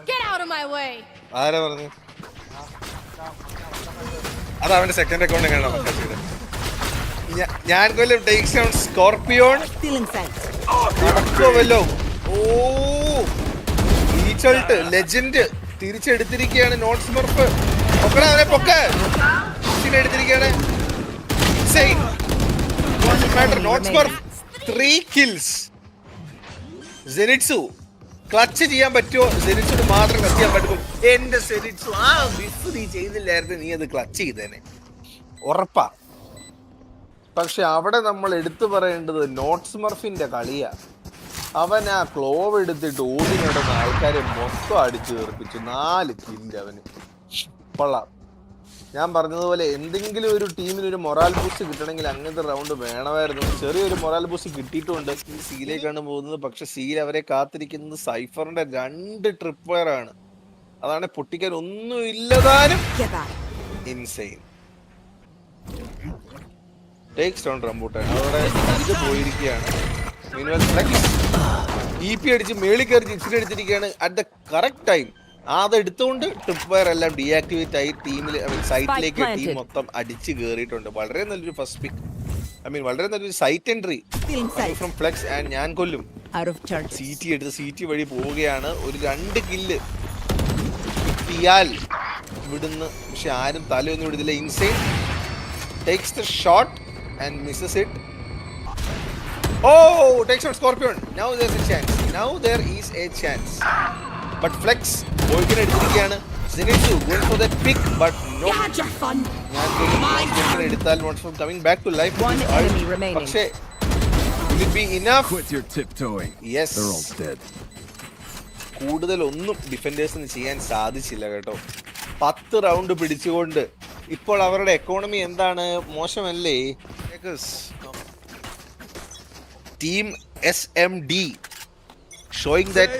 Get out of my way. ആരാ പറഞ്ഞു? അത് അവന്റെ സെക്കൻഡ് അക്കൗണ്ട് എങ്ങനെയാണ് ഞാൻ കൊല്ലം ടേക്സ് ഡൗൺ സ്കോർപിയോൺ നടക്കുമല്ലോ. ഓ, ഈച്ചൾട്ട് ലെജൻഡ് തിരിച്ചെടുത്തിരിക്കുകയാണ്. നോട്ട് സ്മർഫ് അവനെ പൊക്ക് എടുത്തിരിക്കുകയാണ്. Not Smurf 3 kills. Zenitsu clutch ചെയ്യാൻ പറ്റുമോ? സെനിറ്റ്സിന് മാത്രം ക്ലച്ച് ചെയ്യാൻ പറ്റുമോ? എന്റെ സെനിറ്റ്സു, ആ ബിഫ് നീ ചെയ്തില്ലായിരുന്നു, നീ അത് ക്ലച്ച് ചെയ്തേനെ ഉറപ്പാ. പക്ഷെ അവിടെ നമ്മൾ എടുത്തു പറയേണ്ടത് നോട്ട് സ്മർഫിന്റെ കളിയാ. അവൻ ആ ക്ലോവ് എടുത്തിട്ട് ഓടി നടന്ന ആൾക്കാരെ മൊത്തം അടിച്ചു തീർപ്പിച്ചു. 4 കില്ല് അവന്. കൊള്ളാം. ഞാൻ പറഞ്ഞതുപോലെ എന്തെങ്കിലും ഒരു ടീമിന് ഒരു മൊറാൽ ബൂസ്റ്റ് കിട്ടണമെങ്കിൽ അങ്ങനത്തെ റൗണ്ട് വേണമായിരുന്നു. ചെറിയൊരു മൊറാൽ ബൂസ്റ്റ് കിട്ടിയിട്ടുണ്ട്. സീലേക്കാണ് പോകുന്നത്. പക്ഷെ സീൽ അവരെ കാത്തിരിക്കുന്നത് സൈഫറിന്റെ 2 ട്രിപ്പ് ഫയർ ആണ്. അതാണ് പൊട്ടിക്കാൻ ഒന്നും ഇല്ലതാനും. ഇൻസൈൻ ടേക്സ് ഡൗൺ റംബൂട്ടാൻ അവിടെ ഇത് പോയിരിക്കുകയാണ്. EP അടിച്ച് മേളിൽ കയറി ജിപ്സിനെ എടുത്തിരിക്കുകയാണ് അറ്റ് ദ കറക്റ്റ് ടൈം. അതെടുത്തുകൊണ്ട് ട്രിപ്പ് ഫയർ എല്ലാം ഡീആക്ടിവേറ്റ് ആയി ടീമിൽ സൈറ്റിലേക്ക് ടീം മൊത്തം അടിച്ച് കയറിയിട്ടുണ്ട്. വളരെ നല്ലൊരു ഫസ്റ്റ് പിക്ക്, വളരെ നല്ലൊരു site entry from Flex. And ഞാൻ കൊല്ലും CT എടുത്ത് CT വഴി പോവുകയാണ്. ഒരു 2 കില്ല് കിട്ടിയാൽ വിടുന്നു. പക്ഷെ ആരും തലയൊന്നും വിടുന്നില്ല. ഇൻസൈൻ takes the shot and misses it. Oh, takes out Scorpion. Now there's a chance. Now there is a chance. But Flex Boykin എടുത്തിരിക്കുകയാണ്. Zenitsu going for that pick, but no. ഞാൻ എടുത്താൽ wants from coming back to life. One enemy remaining. പക്ഷേ will it be enough? Quit your tiptoeing. Yes. They're all dead. കൂടുതൽ ഒന്നും ഡിഫൻഡേഴ്സിന് ചെയ്യാൻ സാധിച്ചില്ല കേട്ടോ. 10 round പിടിച്ചുകൊണ്ട് ഇപ്പോൾ അവരുടെ എക്കോണമി എന്താണ്? മോശമല്ലേ? ടീം SMD ഷോയിങ് ദാറ്റ്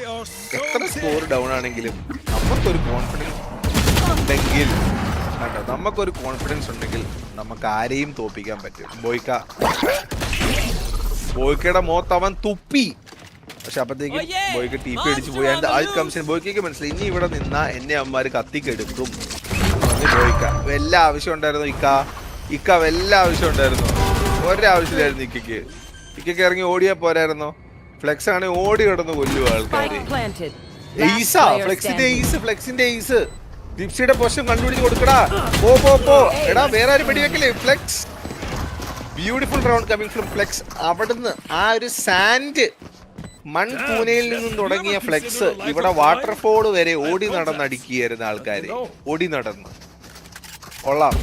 എത്ര സ്കോർ ഡൗൺ ആണെങ്കിലും നമുക്കൊരു കോൺഫിഡൻസ് ഉണ്ടെങ്കിൽ കേട്ടോ, നമുക്കൊരു കോൺഫിഡൻസ് ഉണ്ടെങ്കിൽ നമുക്ക് ആരെയും തോപ്പിക്കാൻ പറ്റും. ബോയ്ക്കയുടെ മുഖത്ത് അവൻ തുപ്പി, പക്ഷെ അപ്പത്തേക്കും ബോയ്ക്ക് TP അടിച്ചു പോയി. അതിന്റെ കംസിന് ബോയ്ക്ക് മനസ്സിലായി ഇനി ഇവിടെ നിന്നാ എന്നെ അമ്മമാര് കത്തിക്കെടുക്കും. ബോയ്ക്ക വല്ല ആവശ്യം ഉണ്ടായിരുന്നു ഇക്ക വല്ല ആവശ്യം ഉണ്ടായിരുന്നു? ഒരാവശ്യമില്ലായിരുന്നു ഇക്കയ്ക്ക് ഇറങ്ങി ഓടിയാ പോരായിരുന്നോ? ഫ്ലെക്സ് ആണെങ്കിൽ ഓടി കിടന്ന് കൊല്ലുക ആൾക്കാര്. ഫ്ലെക്സിന്റെ ഈസ് ജിപ്സിയുടെ പൊസിഷൻ കണ്ടുപിടിച്ച് കൊടുക്കടാ. പോ എടാ, വേറെ ആരും വെടിവെക്കല്ലേ? Flex beautiful round coming from Flex. അവിടുന്ന് ആ ഒരു സാൻഡ് മൺകൂനയിൽ നിന്നും തുടങ്ങിയ ഫ്ലെക്സ് ഇവിടെ വാട്ടർഫോൾ വരെ ഓടി നടന്നടിക്കുകയായിരുന്നു ആൾക്കാര്. ഓടി നടന്ന് കൊള്ളാം.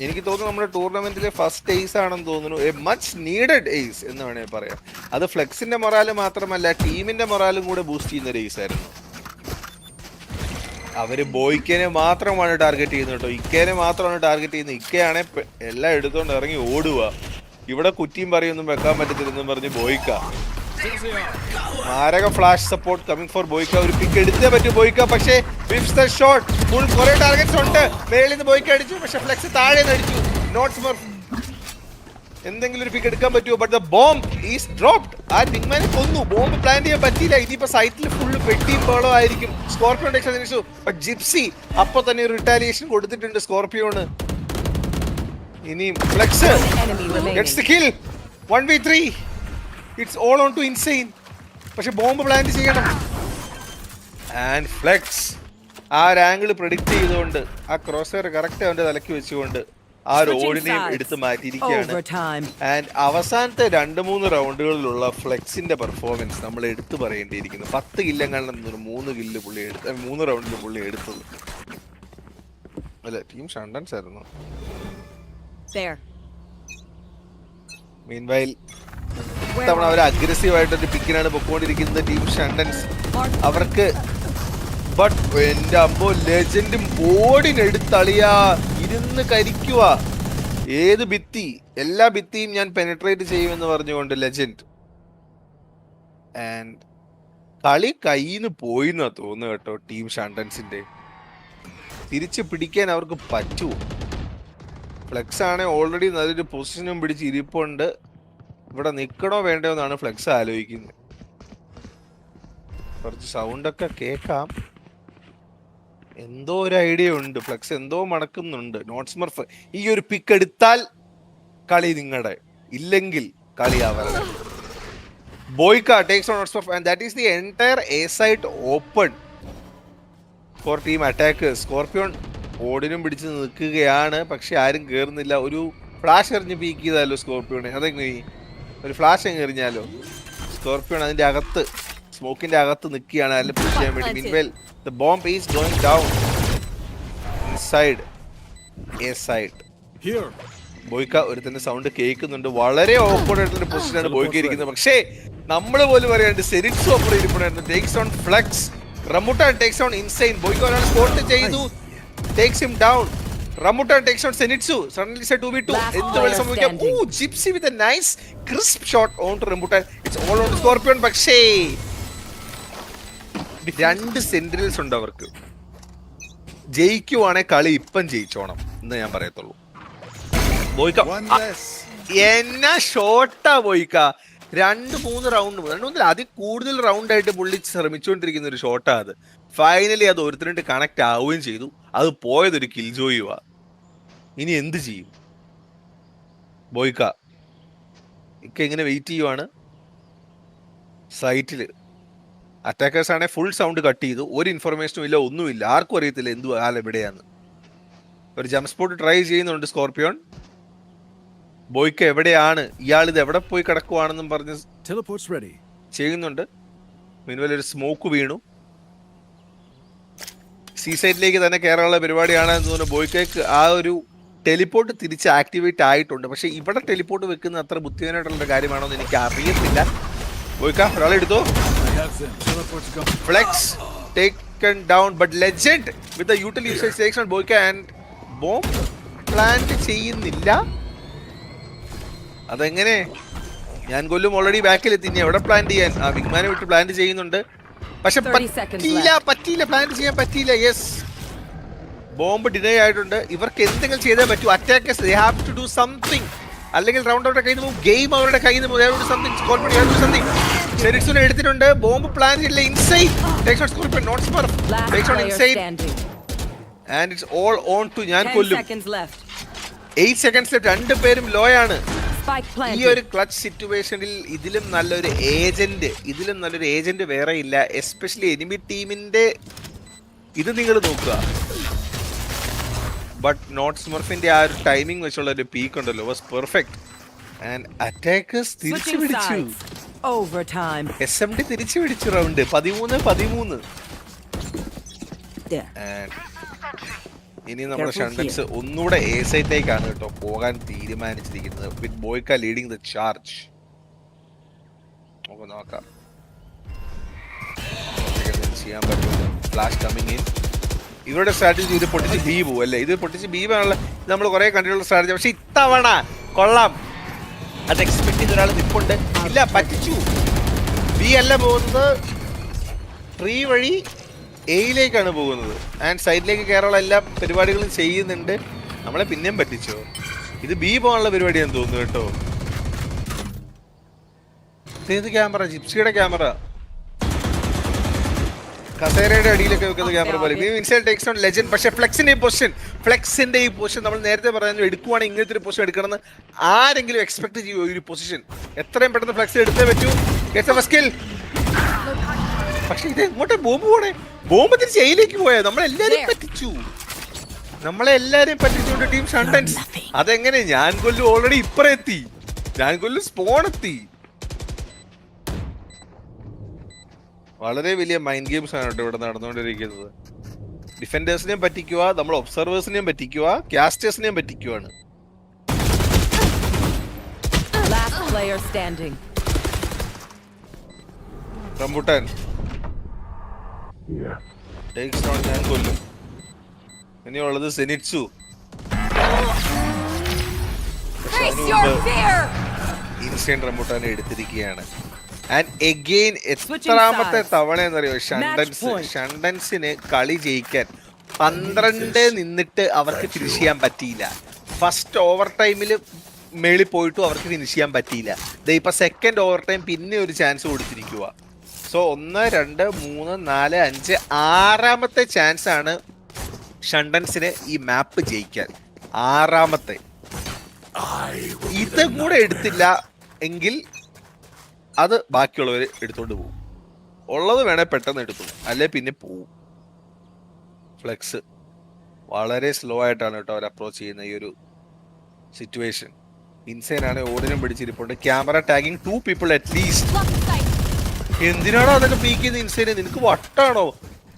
എനിക്ക് തോന്നുന്നു നമ്മുടെ ടൂർണമെന്റിലെ ഫസ്റ്റ് എയ്സ് ആണെന്ന് തോന്നുന്നു. എ മച്ച് നീഡഡ് എയ്സ് എന്ന് വേണമെങ്കിൽ പറയാം. അത് ഫ്ലെക്സിന്റെ മൊറാല് മാത്രമല്ല, ടീമിന്റെ മൊറാലും കൂടെ ബൂസ്റ്റ് ചെയ്യുന്ന ഒരു എയ്സ് ആയിരുന്നു. അവര് ബോയ്ക്കനെ മാത്രമാണ് ടാർഗറ്റ് ചെയ്യുന്നത് കേട്ടോ, ഇക്കേനെ മാത്രമാണ് ടാർഗറ്റ് ചെയ്യുന്നത്. ഇക്കയാണെ എല്ലാം എടുത്തോണ്ട് ഇറങ്ങി ഓടുക. ഇവിടെ കുറ്റിയും പറയൊന്നും വെക്കാൻ പറ്റത്തില്ലെന്നും പറഞ്ഞ് ബോയ്ക്ക മാരക ഫ്ലാഷ് സപ്പോർട്ട് കമ്മിങ് ഫോർ ബോയ്ക്ക. ഒരു പിക്ക് എടുത്തേ പറ്റൂ ബോയ്ക്ക, പക്ഷേ ഷോട്ട് ഫുൾ കുറെ ടാർഗറ്റ്സ് ഉണ്ട്. മേളിൽ നിന്ന് ബോയ്ക്ക അടിച്ചു, പക്ഷെ ഫ്ലെക്സ് താഴെ നിന്ന് അടിച്ചു. നോട്ട് സ്മർഫ് എന്തെങ്കിലും ഒരു പിക്ക് എടുക്കാൻ പറ്റുമോ? But the bomb is dropped. ആ വിങ്മാനെ കൊന്നു. ബോംബ് പ്ലാൻ ചെയ്യാൻ പറ്റിയില്ല. ഇനിയിപ്പോ സൈറ്റിൽ ഫുള്ള് പെട്ടിയും ബോളോ ആയിരിക്കും. സ്കോർപിയോൺ രക്ഷ. ജിപ്സി അപ്പൊ തന്നെ റിട്ടാലിയേഷൻ കൊടുത്തിട്ടുണ്ട് സ്കോർപിയോണ്. ഇനി Flex gets the kill. 1v3. It's all on to ഇൻസെയിൻ. പക്ഷെ ബോംബ് പ്ലാൻ ചെയ്യണം. ആൻഡ് ഫ്ലെക്സ് ആ ഒരു ആംഗിൾ പ്രെഡിക്റ്റ് ചെയ്തുകൊണ്ട് ആ ക്രോസർ കറക്റ്റ് അവന്റെ തലയ്ക്ക് വെച്ചുകൊണ്ട് ആ ഒരു ഓടിനെയും എടുത്ത് മാറ്റിയിരിക്കുകയാണ്. ആൻഡ് അവസാനത്തെ 2-3 റൗണ്ടുകളിലുള്ള ഫ്ലെക്സിന്റെ പെർഫോമൻസ് നമ്മൾ എടുത്തു പറയേണ്ടിയിരിക്കുന്നു. 10 കില്ലെങ്ങാണ്ട് 3 കില്ല് പുള്ളി എടുത്ത് 3 റൗണ്ടിൽ പുള്ളി എടുത്തത്. അല്ല, ടീം ഷണ്ടൻസ് ആയിരുന്നു. മീൻവൈൽ തവണ അവർ അഗ്രസീവ് ആയിട്ടൊരു പിക്കിനാണ് പൊക്കോണ്ടിരിക്കുന്നത് ടീം ഷണ്ടൻസ്. അവർക്ക് ബട്ട് എന്റെ അമ്പോ ലെജൻഡും ഓടിനെടുത്തളിയാ ഇരുന്ന് കരിക്കുക. ഏത് ഭിത്തി, എല്ലാ ഭിത്തിയും ഞാൻ പെനിട്രേറ്റ് ചെയ്യുമെന്ന് പറഞ്ഞുകൊണ്ട് ലെജൻഡ്. ആൻഡ് കളി കയ്യിന്ന് പോയിന്നാ തോന്നുന്നു കേട്ടോ ടീം ഷണ്ടൻസിന്റെ. തിരിച്ച് പിടിക്കാൻ അവർക്ക് പറ്റുമോ? ഫ്ലെക്സ് ആണെ ഓൾറെഡി നല്ലൊരു പൊസിഷനും പിടിച്ച് ഇരിപ്പുണ്ട്. ഇവിടെ നിൽക്കണോ വേണ്ടോ എന്നാണ് ഫ്ലെക്സ് ആലോചിക്കുന്നത്. കുറച്ച് സൗണ്ടൊക്കെ കേൾക്കാം. എന്തോ ഒരു ഐഡിയ ഉണ്ട്. ഫ്ലെക്സ് എന്തോ മണക്കുന്നുണ്ട്. നോട്ട് സ്മർഫ് ഈ ഒരു പിക്ക് എടുത്താൽ കളി നിങ്ങളുടെ, ഇല്ലെങ്കിൽ കളി അവരുടെ. Boyka takes on Not Smurf and that is the entire A site open for team attack. Scorpion ഓടിനും പിടിച്ച് നിൽക്കുകയാണ്, പക്ഷെ ആരും കയറുന്നില്ല. ഒരു ഫ്ലാഷ് എറിഞ്ഞ് പീക്ക് ചെയ്താലോ സ്കോർപിയോണെ? അതെങ്ങനെ ഒരു ഫ്ലാഷ് എറിഞ്ഞാലോ? സ്കോർപിയോൺ അതിന്റെ അകത്ത് സ്മോക്കിന്റെ അകത്ത് നിൽക്കുകയാണ് അതിൽ പുഷ് ചെയ്യാൻ വേണ്ടി. Meanwhile the bomb is going down inside a side. Here ബോയ്ക്ക ഒരുത്തന്റെ സൗണ്ട് കേൾക്കുന്നുണ്ട്. വളരെ ഓപ്പൺ ആയിട്ടുള്ള പൊസിഷനാണ് ബോയ്ക്ക ഇരിക്കുന്നത്. പക്ഷേ നമ്മൾ പോലും പറയാണ്ട് സെരിറ്റ്സ് ഓപ്പൺ ഇരിപ്പുണ്ടായിരുന്നു. Takes on Flex. Rambutan takes on Insain. Boyka ഒരാൾ സ്പോട്ട് ചെയ്തു, takes him down. Rambutan takes on Zenitsu. Suddenly say 2v2. എന്ത് വേണം സംഭവിക്കാം? Gypsy with a nice crisp shot on to Rambutan. It's all on Scorpion. പക്ഷേ 2 sentinels ഉണ്ട് അവർക്ക്. ജയിക്കുവാണെ കളി ഇപ്പം ജയിച്ചോണം എന്ന് ഞാൻ പറയത്തുള്ളൂ. ബോയ്ക്ക എന്നാ ഷോട്ടാ ബോയ്ക്ക. 2-3 റൗണ്ട് 2 അതിൽ കൂടുതൽ റൗണ്ട് ആയിട്ട് പുള്ളി ശ്രമിച്ചുകൊണ്ടിരിക്കുന്ന ഒരു ഷോട്ടാ അത്. ഫൈനലി അത് ഒരുത്തരണ്ട് കണക്ട് ആവുകയും ചെയ്തു. അത് പോയതൊരു കിൽ ജോയുവാ. ഇനി എന്ത് ചെയ്യും ബോയ്ക്ക? ഇക്ക ഇങ്ങനെ വെയിറ്റ് ചെയ്യുവാണ് സൈറ്റില്. അറ്റാക്കേഴ്സ് ആണെങ്കിൽ ഫുൾ സൗണ്ട് കട്ട് ചെയ്തു. ഒരു ഇൻഫർമേഷനും ഇല്ല, ഒന്നുമില്ല. ആർക്കും അറിയത്തില്ല എന്തു എവിടെയാന്ന്. ഒരു ജംപ് സ്പോട്ട് ട്രൈ ചെയ്യുന്നുണ്ട് സ്കോർപിയോൺ. ബോയ്ക്ക് എവിടെയാണ്, ഇയാൾ ഇത് എവിടെ പോയി കിടക്കുവാണെന്നും പറഞ്ഞ് ചെയ്യുന്നുണ്ട്. മീൻവെൽ ഒരു സ്മോക്ക് വീണു. സീസൈഡിലേക്ക് തന്നെ കയറാനുള്ള പരിപാടിയാണെന്ന് തോന്നുന്നു. ബോയ്ക്കേക്ക് ആ ഒരു ടെലിപ്പോർട്ട് തിരിച്ച് ആക്ടിവേറ്റ് ആയിട്ടുണ്ട്. പക്ഷെ ഇവിടെ ടെലിപ്പോർട്ട് വെക്കുന്ന അത്ര ബുദ്ധിമുട്ടുള്ള കാര്യമാണോ എന്ന് എനിക്ക് അറിയത്തില്ല. ബോയ്ക്ക ഒരാളെടുത്തോ. Flex taken down, but Legend with the util usage takes on Boyka and bomb plant ചെയ്യുന്നില്ല. അതെങ്ങനെ? ഞാൻ കൊല്ലും ഓൾറെഡി ബാക്കിലെത്തി. ഇനി എവിടെ പ്ലാൻ ചെയ്യാൻ? ആ വിഗ്മാനെ വിട്ട് പ്ലാന്റ് ചെയ്യുന്നുണ്ട്. പക്ഷെ പറ്റിയില്ല പ്ലാന്റ് ചെയ്യാൻ പറ്റിയില്ല. യെസ്, ബോംബ് ഡിലേ ആയിട്ടുണ്ട്. ഇവർക്ക് എന്തെങ്കിലും ചെയ്തേ പറ്റൂ. Attackers they have to do something. അല്ലെങ്കിൽ റൗണ്ട് അവരുടെ കയ്യിൽ നിന്ന് പോകും, ഗെയിം അവരുടെ കയ്യിൽ നിന്ന് പോകും. സംതിങ് സംതിങ് സെരിക്സിനെ എടുത്തിട്ടുണ്ട്. ബോംബ് പ്ലാൻ ചെയ്തില്ല. Insain takes out Scorpion, Not Smurf. Takes out Insain and it's all on to ഞാൻ കൊല്ലും. 8 seconds ലെഫ്റ്റ്. രണ്ടുപേരും ലോ ആണ്. ഈ ഒരു ക്ലച്ച് സിറ്റുവേഷനിൽ ഇതിലും നല്ലൊരു ഏജന്റ് വേറെ ഇല്ല. എസ്പെഷ്യലി എനിമി ടീമിന്റെ ഇത് നിങ്ങൾ നോക്കുക. ബട്ട് നോട്ട് സ്മർഫിന്റെ ആ ഒരു ടൈമിംഗ് വെച്ചുള്ള ഒരു പീക്ക് ഉണ്ടല്ലോ, വാസ് പെർഫെക്റ്റ്. ആൻഡ് അറ്റാക്കേഴ്സ് തിരിച്ചു പിടിച്ചു. SMD തിരിച്ചു പിടിച്ചു. റൗണ്ട് 13-13. ഇനി നമ്മുടെ ഷണ്ടൻസ് ഒന്നുകൂടെ എ സൈറ്റിലേക്കാണ് കേട്ടോ പോകാൻ തീരുമാനിച്ചിരിക്കുന്നത്. വിത്ത് ബോയ്ക്ക ലീഡിങ് ദ ചാർജ്. നമുക്ക് നോക്കാം ചെയ്യാൻ പറ്റും. Flash coming in. ഇവരുടെ സ്ട്രാറ്റജി ഇത് പൊട്ടിച്ച് ബി പോകും അല്ലേ? ഇത് പൊട്ടിച്ച് ബി ആണല്ലോ നമ്മൾ കുറെ കണ്ടിട്ടുള്ള സ്ട്രാറ്റജി. പക്ഷെ ഇത്തവണ കൊള്ളാം. അത് എക്സ്പെക്ട് ചെയ്ത ഒരാൾ നിൽപ്പുണ്ട്. ഇല്ല, പറ്റിച്ചു. ബി അല്ല പോകുന്നത്, ട്രീ വഴി എയിലേക്കാണ് പോകുന്നത്. ആൻഡ് സൈഡിലേക്ക് കയറാനുള്ള എല്ലാ പരിപാടികളും ചെയ്യുന്നുണ്ട്. നമ്മളെ പിന്നെയും പറ്റിച്ചോ. ഇത് ബി പോകാനുള്ള പരിപാടിയാന്ന് തോന്നുന്നു കേട്ടോ. ഇതേത് ക്യാമറ? ജിപ്സിയുടെ ക്യാമറ. കസേരയുടെ അടിയിലൊക്കെ വെക്കുന്ന ക്യാമറ പോലെ. ലെജൻഡ്. പക്ഷേ ഫ്ലെക്സിന്റെ ഈ പൊസിഷൻ നമ്മൾ നേരത്തെ പറഞ്ഞു, എടുക്കുവാണെങ്കിൽ ഇങ്ങനത്തെ ഒരു പൊസിഷൻ എടുക്കണമെന്ന് ആരെങ്കിലും എക്സ്പെക്ട് ചെയ്യുമോ? ഈ ഒരു പൊസിഷൻ എത്രയും പെട്ടെന്ന് ഫ്ലെക്സ് എടുത്തേ പറ്റൂ. പക്ഷെ ഇത് എങ്ങോട്ടെ ബോംബ് പോണേ? ബോംബ് തിരിച്ച് എയിലേക്ക് പോയാ നമ്മളെല്ലാരും പറ്റിച്ചുകൊണ്ട് ടീം ഷണ്ടൻസ്. അതെങ്ങനെ? ഞാൻ കൊല്ലു ഓൾറെഡി ഇപ്പറ എത്തി. ഞാൻ കൊല്ലു സ്പോണെത്തി. വളരെ വലിയ മൈൻഡ് ഗെയിംസ് ആണ് കേട്ടോ ഇവിടെ നടന്നുകൊണ്ടിരിക്കുന്നത്. ഡിഫൻഡേഴ്സിനെയും പറ്റിക്കുക, നമ്മൾ ഒബ്സർവേഴ്സിനെയും പറ്റിക്കുക, കാസ്റ്റേഴ്സിനെയും പറ്റിക്കുവാണ്. റംബുട്ടാൻ ഞാൻ കൊല്ലും. ഇനിയുള്ളത് സെനിറ്റ്സു. ഇൻസ്റ്റന്റ് റംബുട്ടാനെ എടുത്തിരിക്കുകയാണ്. ആൻഡ് എഗെയിൻ എത്രാമത്തെ തവണ എന്നറിയോ ഷണ്ടൻസിന് കളി ജയിക്കാൻ 12 നിന്നിട്ട് അവർക്ക് ഫിനിഷ് ചെയ്യാൻ പറ്റിയില്ല. ഫസ്റ്റ് ഓവർ ടൈമിൽ മേളിൽ പോയിട്ടും അവർക്ക് ഫിനിഷ് ചെയ്യാൻ പറ്റിയില്ല. ഇപ്പൊ സെക്കൻഡ് ഓവർ ടൈം പിന്നെ ഒരു ചാൻസ് കൊടുത്തിരിക്കുക. സോ 1, 2, 3, 4, 5 6ാമത്തെ ചാൻസ് ആണ് ഷണ്ടൻസിന് ഈ മാപ്പ് ജയിക്കാൻ. 6ാമത്തെ. ഇത് കൂടെ എടുത്തില്ല എങ്കിൽ അത് ബാക്കിയുള്ളവർ എടുത്തോണ്ട് പോകും. ഉള്ളത് വേണേ പെട്ടെന്ന് എടുത്തു, അല്ലെ പിന്നെ പോവും. ഫ്ലെക്സ് വളരെ സ്ലോ ആയിട്ടാണ് കേട്ടോ അവർ അപ്രോച്ച് ചെയ്യുന്ന ഈ ഒരു സിറ്റുവേഷൻ. ഇൻസൈൻ ആണ്, ഓടിനും പിടിച്ചിരിപ്പുണ്ട്. Camera tagging 2 people at least. എന്തിനാണോ അതൊക്കെ പീക്ക് ചെയ്ത് ഇൻസൈന്? നിനക്ക് വട്ടാണോ?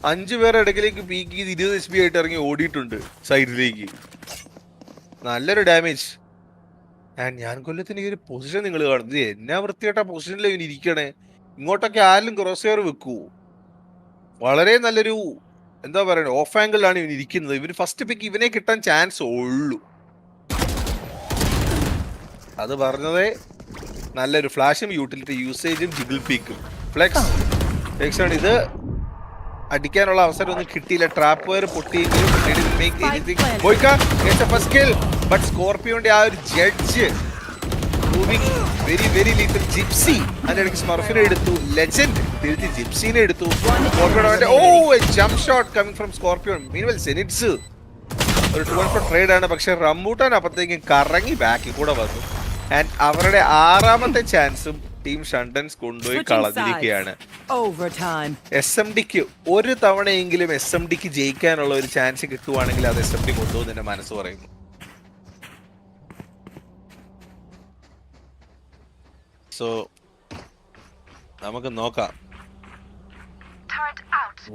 5 പേരെ ഇടയ്ക്കിലേക്ക് പീക്ക് ചെയ്ത് 20 HP ആയിട്ട് ഇറങ്ങി ഓടിയിട്ടുണ്ട് സൈഡിലേക്ക്. നല്ലൊരു ഡാമേജ്. ഞാൻ കൊല്ലത്തിന് ഈ ഒരു പൊസിഷൻ നിങ്ങൾ കാണുന്നത് എന്നാ വൃത്തിയായിട്ട പൊസിഷനിൽ ഇവന് ഇരിക്കണേ. ഇങ്ങോട്ടൊക്കെ ആരെങ്കിലും ക്രോസ് ഹെയർ വെക്കൂ. വളരെ നല്ലൊരു എന്താ പറയുക ഓഫ് ആംഗിളിലാണ് ഇവൻ ഇരിക്കുന്നത്. ഇവന് ഫസ്റ്റ് പിക്ക് ഇവനെ കിട്ടാൻ ചാൻസ് ഉള്ളൂ. അത് പറഞ്ഞതേ നല്ലൊരു ഫ്ലാഷും യൂട്ടിലിറ്റി യൂസേജും ജിഗിൾ പീക്കും ഫ്ലെക്സ് ആണ്. ഇത് അടിക്കാനുള്ള അവസരം ഒന്നും കിട്ടിയില്ല. ട്രാപ്പ് വയർ പൊട്ടിയെങ്കിലും ബട്ട് സ്കോർപിയോന്റെ ആ ഒരു judge moving very very little. Gypsy അതിനിടയ്ക്ക് സ്മർഫിനെ എടുത്തു. ലെജൻഡ് തിരുത്തി ജിപ്സിനെ എടുത്തു. Jump shot coming from Scorpion. Meanwhile Zenitsu ഒരു 2-4 ട്രേഡ് ആണ്. പക്ഷെ റംബൂട്ടാൻ അപ്പത്തേക്കും കറങ്ങി ബാക്കിൽ കൂടെ വന്നു. ആൻഡ് അവരുടെ 6ാമത്തെ ചാൻസും ടീം ഷണ്ടൻസ് കൊണ്ടുപോയി കളഞ്ഞിരിക്കുകയാണ്. SMDക്ക് ഒരു തവണയെങ്കിലും SMDക്ക് ജയിക്കാനുള്ള ഒരു ചാൻസ് കിട്ടുവാണെങ്കിൽ അത് SMD കൊണ്ടുപോകും എന്റെ മനസ്സ് പറയുന്നു. സോ നമുക്ക് നോക്കാം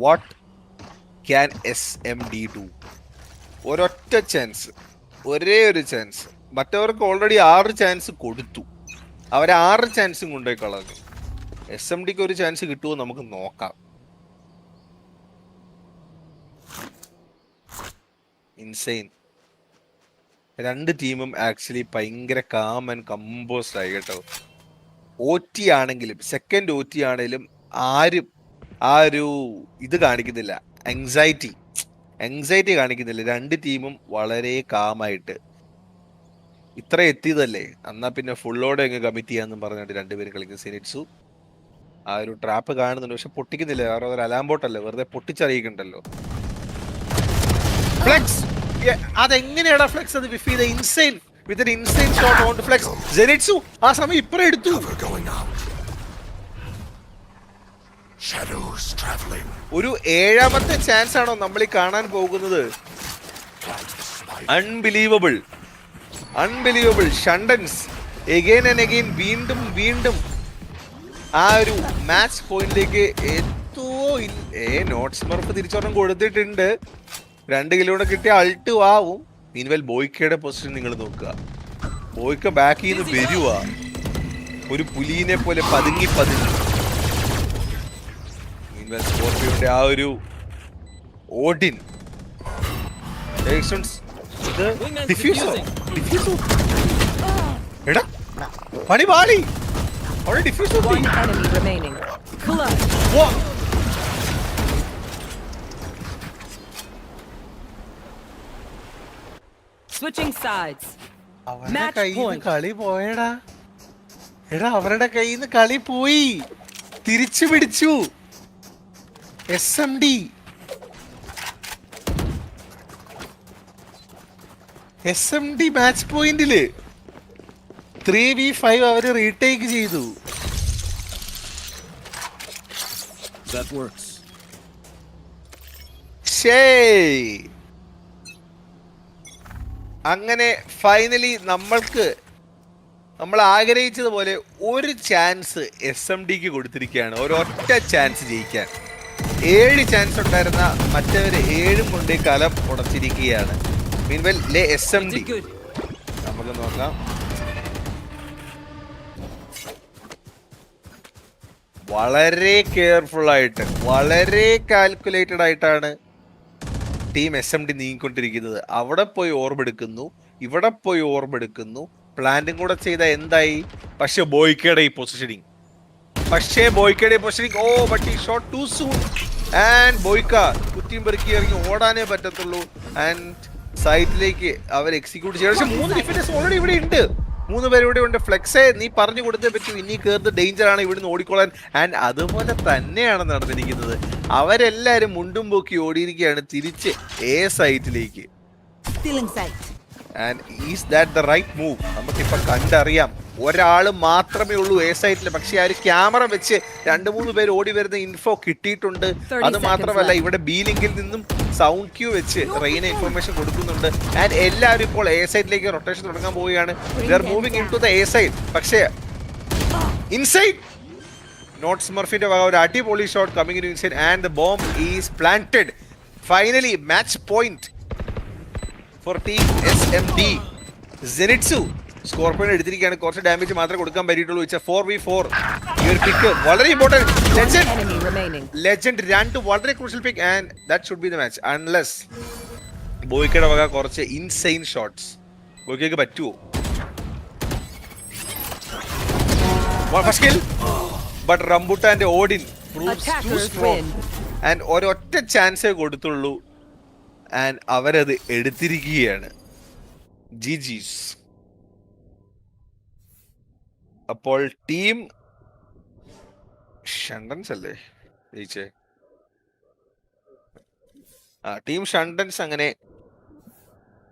വാട്ട് ക്യാൻ SMD ഡു. ഒരൊറ്റ ചാൻസ്, ഒരേ ഒരു ചാൻസ്. മറ്റവർക്ക് ഓൾറെഡി 6 ചാൻസ് കൊടുത്തു. അവരെ 6 ചാൻസും കൊണ്ടുപോയി കളഞ്ഞു. SMDക്ക് ഒരു ചാൻസ് കിട്ടുമോ നമുക്ക് നോക്കാം. ഇൻസൈൻ രണ്ട് ടീമും ആക്ച്വലി ഭയങ്കര കാം ആൻഡ് കമ്പോസ്ഡ് ആയി കേട്ടോ. OT ആണെങ്കിലും സെക്കൻഡ് OT ആണെങ്കിലും ആരും ആ ഒരു ഇത് കാണിക്കുന്നില്ല, എങ്സൈറ്റി കാണിക്കുന്നില്ല. രണ്ട് ടീമും വളരെ കാമായിട്ട് ഇത്ര എത്തിയതല്ലേ, എന്നാ പിന്നെ ഫുള്ളോടെ അങ്ങ് കമ്മിറ്റ് ചെയ്യാന്നും പറഞ്ഞിട്ട് രണ്ടുപേരും കളിക്കും. സെനിറ്റ്സു ആ ഒരു ട്രാപ്പ് കാണുന്നുണ്ട്, പക്ഷെ പൊട്ടിക്കുന്നില്ല. കാരണം ഒരു അലാം ബോട്ടല്ലേ, വെറുതെ പൊട്ടിച്ചറിയിക്കണ്ടല്ലോ. ഫ്ലെക്സ്, അതെങ്ങനെയാടാ ഫ്ലെക്സ് അത് വിഫ് ചെയ്ത? Insane with an insane shot on flex. Zenitsu ആ സമയം ഇപ്പറേ എടുത്തു. ഒരു 7ാമത്തെ ചാൻസ് ആണോ നമ്മൾ ഈ കാണാൻ പോകുന്നത്? അൺബിലീവബിൾ. ഷണ്ടൻസ് എഗെയിൻ ആൻഡ് എഗെയിൻ വീണ്ടും ആ ഒരു മാച്ച് പോയിന്റിലേക്ക് എത്തുവോ? നോട്ട് സ്മർഫ് തിരിച്ചൊരെണ്ണം കൊടുത്തിട്ടുണ്ട്. 2 കിലോ കിട്ടിയ അൾട്ട് ആവും. മീൻവെൽ ബോയ്ക്കയുടെ പൊസിഷൻ നിങ്ങൾ നോക്കുക. ബോയ്ക്ക ബാക്കിൽ നിന്ന് വരുക, ഒരു പുലീനെ പോലെ പതുങ്ങി. മീൻവെൽ സ്കോർപിയോന്റെ ആ ഒരു ഓഡിൻ എടാ പണി പാളി. അവിടെ ഡിഫ്യൂസ് Switching sides. അവരുടെ കയ്യിൽ നിന്ന് കളി പോയടാ. അവരുടെ കയ്യിൽ നിന്ന് കളി പോയി. തിരിച്ചു പിടിച്ചു SMD. മാച്ച് പോയിന്റില് 3v5 അവര് റീടേക്ക് ചെയ്തു. അങ്ങനെ ഫൈനലി നമ്മൾ ആഗ്രഹിച്ചതുപോലെ ഒരു ചാൻസ് SMDക്ക് കൊടുത്തിരിക്കുകയാണ്. ഒരൊറ്റ ചാൻസ് ജയിക്കാൻ. 7 ചാൻസ് ഉണ്ടായിരുന്ന മറ്റവര് 7 കൊണ്ട് കലം ഉടച്ചിരിക്കുകയാണ്. മീൻവെൽ SMD നമുക്ക് നോക്കാം. വളരെ കെയർഫുൾ ആയിട്ട്, വളരെ കാൽക്കുലേറ്റഡ് ആയിട്ടാണ് ടീം SMD നീങ്ങിക്കൊണ്ടിരിക്കുന്നത്. അവിടെ പോയി ഓർബെടുക്കുന്നു, ഇവിടെ പോയി ഓർബെടുക്കുന്നു. പ്ലാന്റും കൂടെ ചെയ്ത എന്തായി? പക്ഷെ ബോയ്ക്കയുടെ ഈ പൊസിഷനിങ്, ഓ ബട്ട് ഈ ഷോട്ട് ടു സൂൺ. ആൻഡ് ബോയ്ക്ക കുറ്റിയും പെറുക്കി ഇറങ്ങി ഓടാനേ പറ്റത്തുള്ളൂ. ആൻഡ് സൈറ്റിലേക്ക് അവർ എക്സിക്യൂട്ട് ചെയ്യും. പക്ഷെ 3 ഡിഫൻഡേഴ്സ് ഓൾറെഡി ഇവിടെ ഉണ്ട്. 3 പേര് ഇവിടെ ഉണ്ട്. ഫ്ലെക്സെ നീ പറഞ്ഞു കൊടുത്തേ പറ്റൂ, ഇനി കയറുന്ന ഡേഞ്ചർ ആണ്, ഇവിടുന്ന് ഓടിക്കോളാൻ. ആൻഡ് അതുപോലെ തന്നെയാണ് നടന്നിരിക്കുന്നത്. അവരെല്ലാരും മുണ്ടും പോക്കി ഓടിയിരിക്കുകയാണ് തിരിച്ച് സൈറ്റിലേക്ക്. And is that the right move? നമുക്കിപ്പോൾ കണ്ടറിയാം. ഒരാൾ മാത്രമേ ഉള്ളൂ സൈറ്റിൽ, പക്ഷെ ആ ഒരു ക്യാമറ വെച്ച് 2-3 പേര് ഓടി വരുന്ന ഇൻഫോ കിട്ടിയിട്ടുണ്ട്. അത് മാത്രമല്ല ഇവിടെ ബി ലിങ്കിൽ നിന്നും സൗണ്ട് ക്യൂ വെച്ച് റെയിന ഇൻഫർമേഷൻ കൊടുക്കുന്നുണ്ട്. ആൻഡ് എല്ലാവരും ഇപ്പോൾ സൈറ്റിലേക്ക് റൊട്ടേഷൻ തുടങ്ങാൻ പോവുകയാണ്. They are moving in to the side. പക്ഷേ ഇൻസൈഡ് നോട്ട് സ്മർഫിന്റെ വക ഒരു അടിപൊളി shot coming in Insain and the bomb is planted. Finally match point for team SMD. Zenitsu Scorpion എടുത്തിരിക്കുകയാണ്. കുറച്ച് ഡാമേജ് മാത്രമേ കൊടുക്കാൻ പറ്റിയിട്ടുള്ളൂ. 4v4 ഈ ഒരു പിക്ക് വളരെ ഇമ്പോർട്ടന്റ്. ലെജൻഡ് 2 വളരെ crucial pick and that should be the match unless ബോയ്ക്കയുടെ വക കുറച്ച് ഇൻസൈൻ ഷോട്ട്സ് ബോയ്ക്കയ്ക്ക് പറ്റുമോ? ബട്ട് റംബുട്ടാന്റെ ഓഡിൻ ആൻഡ് ഒരൊറ്റ ചാൻസേ കൊടുത്തുള്ളൂ ആൻഡ് അവരത് എടുത്തിരിക്കുകയാണ്. GG's. അപ്പോൾ ടീം ഷണ്ടൻസ് അല്ലേ ജയിച്ചേ? ടീം ഷണ്ടൻസ് അങ്ങനെ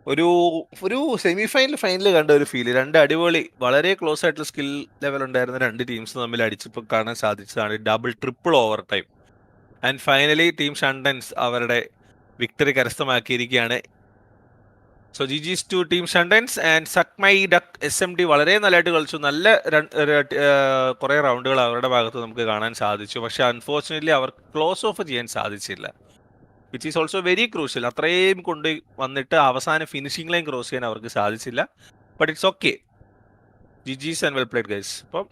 ഒരു സെമി ഫൈനൽ കണ്ട ഒരു ഫീല്. 2 അടിപൊളി വളരെ ക്ലോസ് ആയിട്ടുള്ള സ്കിൽ ലെവൽ ഉണ്ടായിരുന്ന 2 ടീംസ് തമ്മിൽ അടിച്ചപ്പോൾ കാണാൻ സാധിച്ചതാണ് double triple over time. And finally team ഷണ്ടൻസ് അവരുടെ വിക്ടറി കരസ്ഥമാക്കിയിരിക്കുകയാണ്. സോ GG's ടു ടീം ഷണ്ടൻസ് and suck my duck. SMD വളരെ നല്ലതായിട്ട് കളിച്ചു. നല്ല കുറേ റൗണ്ടുകൾ അവരുടെ ഭാഗത്ത് നമുക്ക് കാണാൻ സാധിച്ചു. പക്ഷെ അൺഫോർച്ചുനേറ്റ്ലി അവർക്ക് ക്ലോസ് ഓഫ് ചെയ്യാൻ സാധിച്ചില്ല, which is also very crucial. അത്രയും കൊണ്ട് വന്നിട്ട് അവസാനം ഫിനിഷിംഗ് ലൈൻ ക്രോസ് ചെയ്യാൻ അവർക്ക് സാധിച്ചില്ല. But it's okay. GG's and well played guys. അപ്പം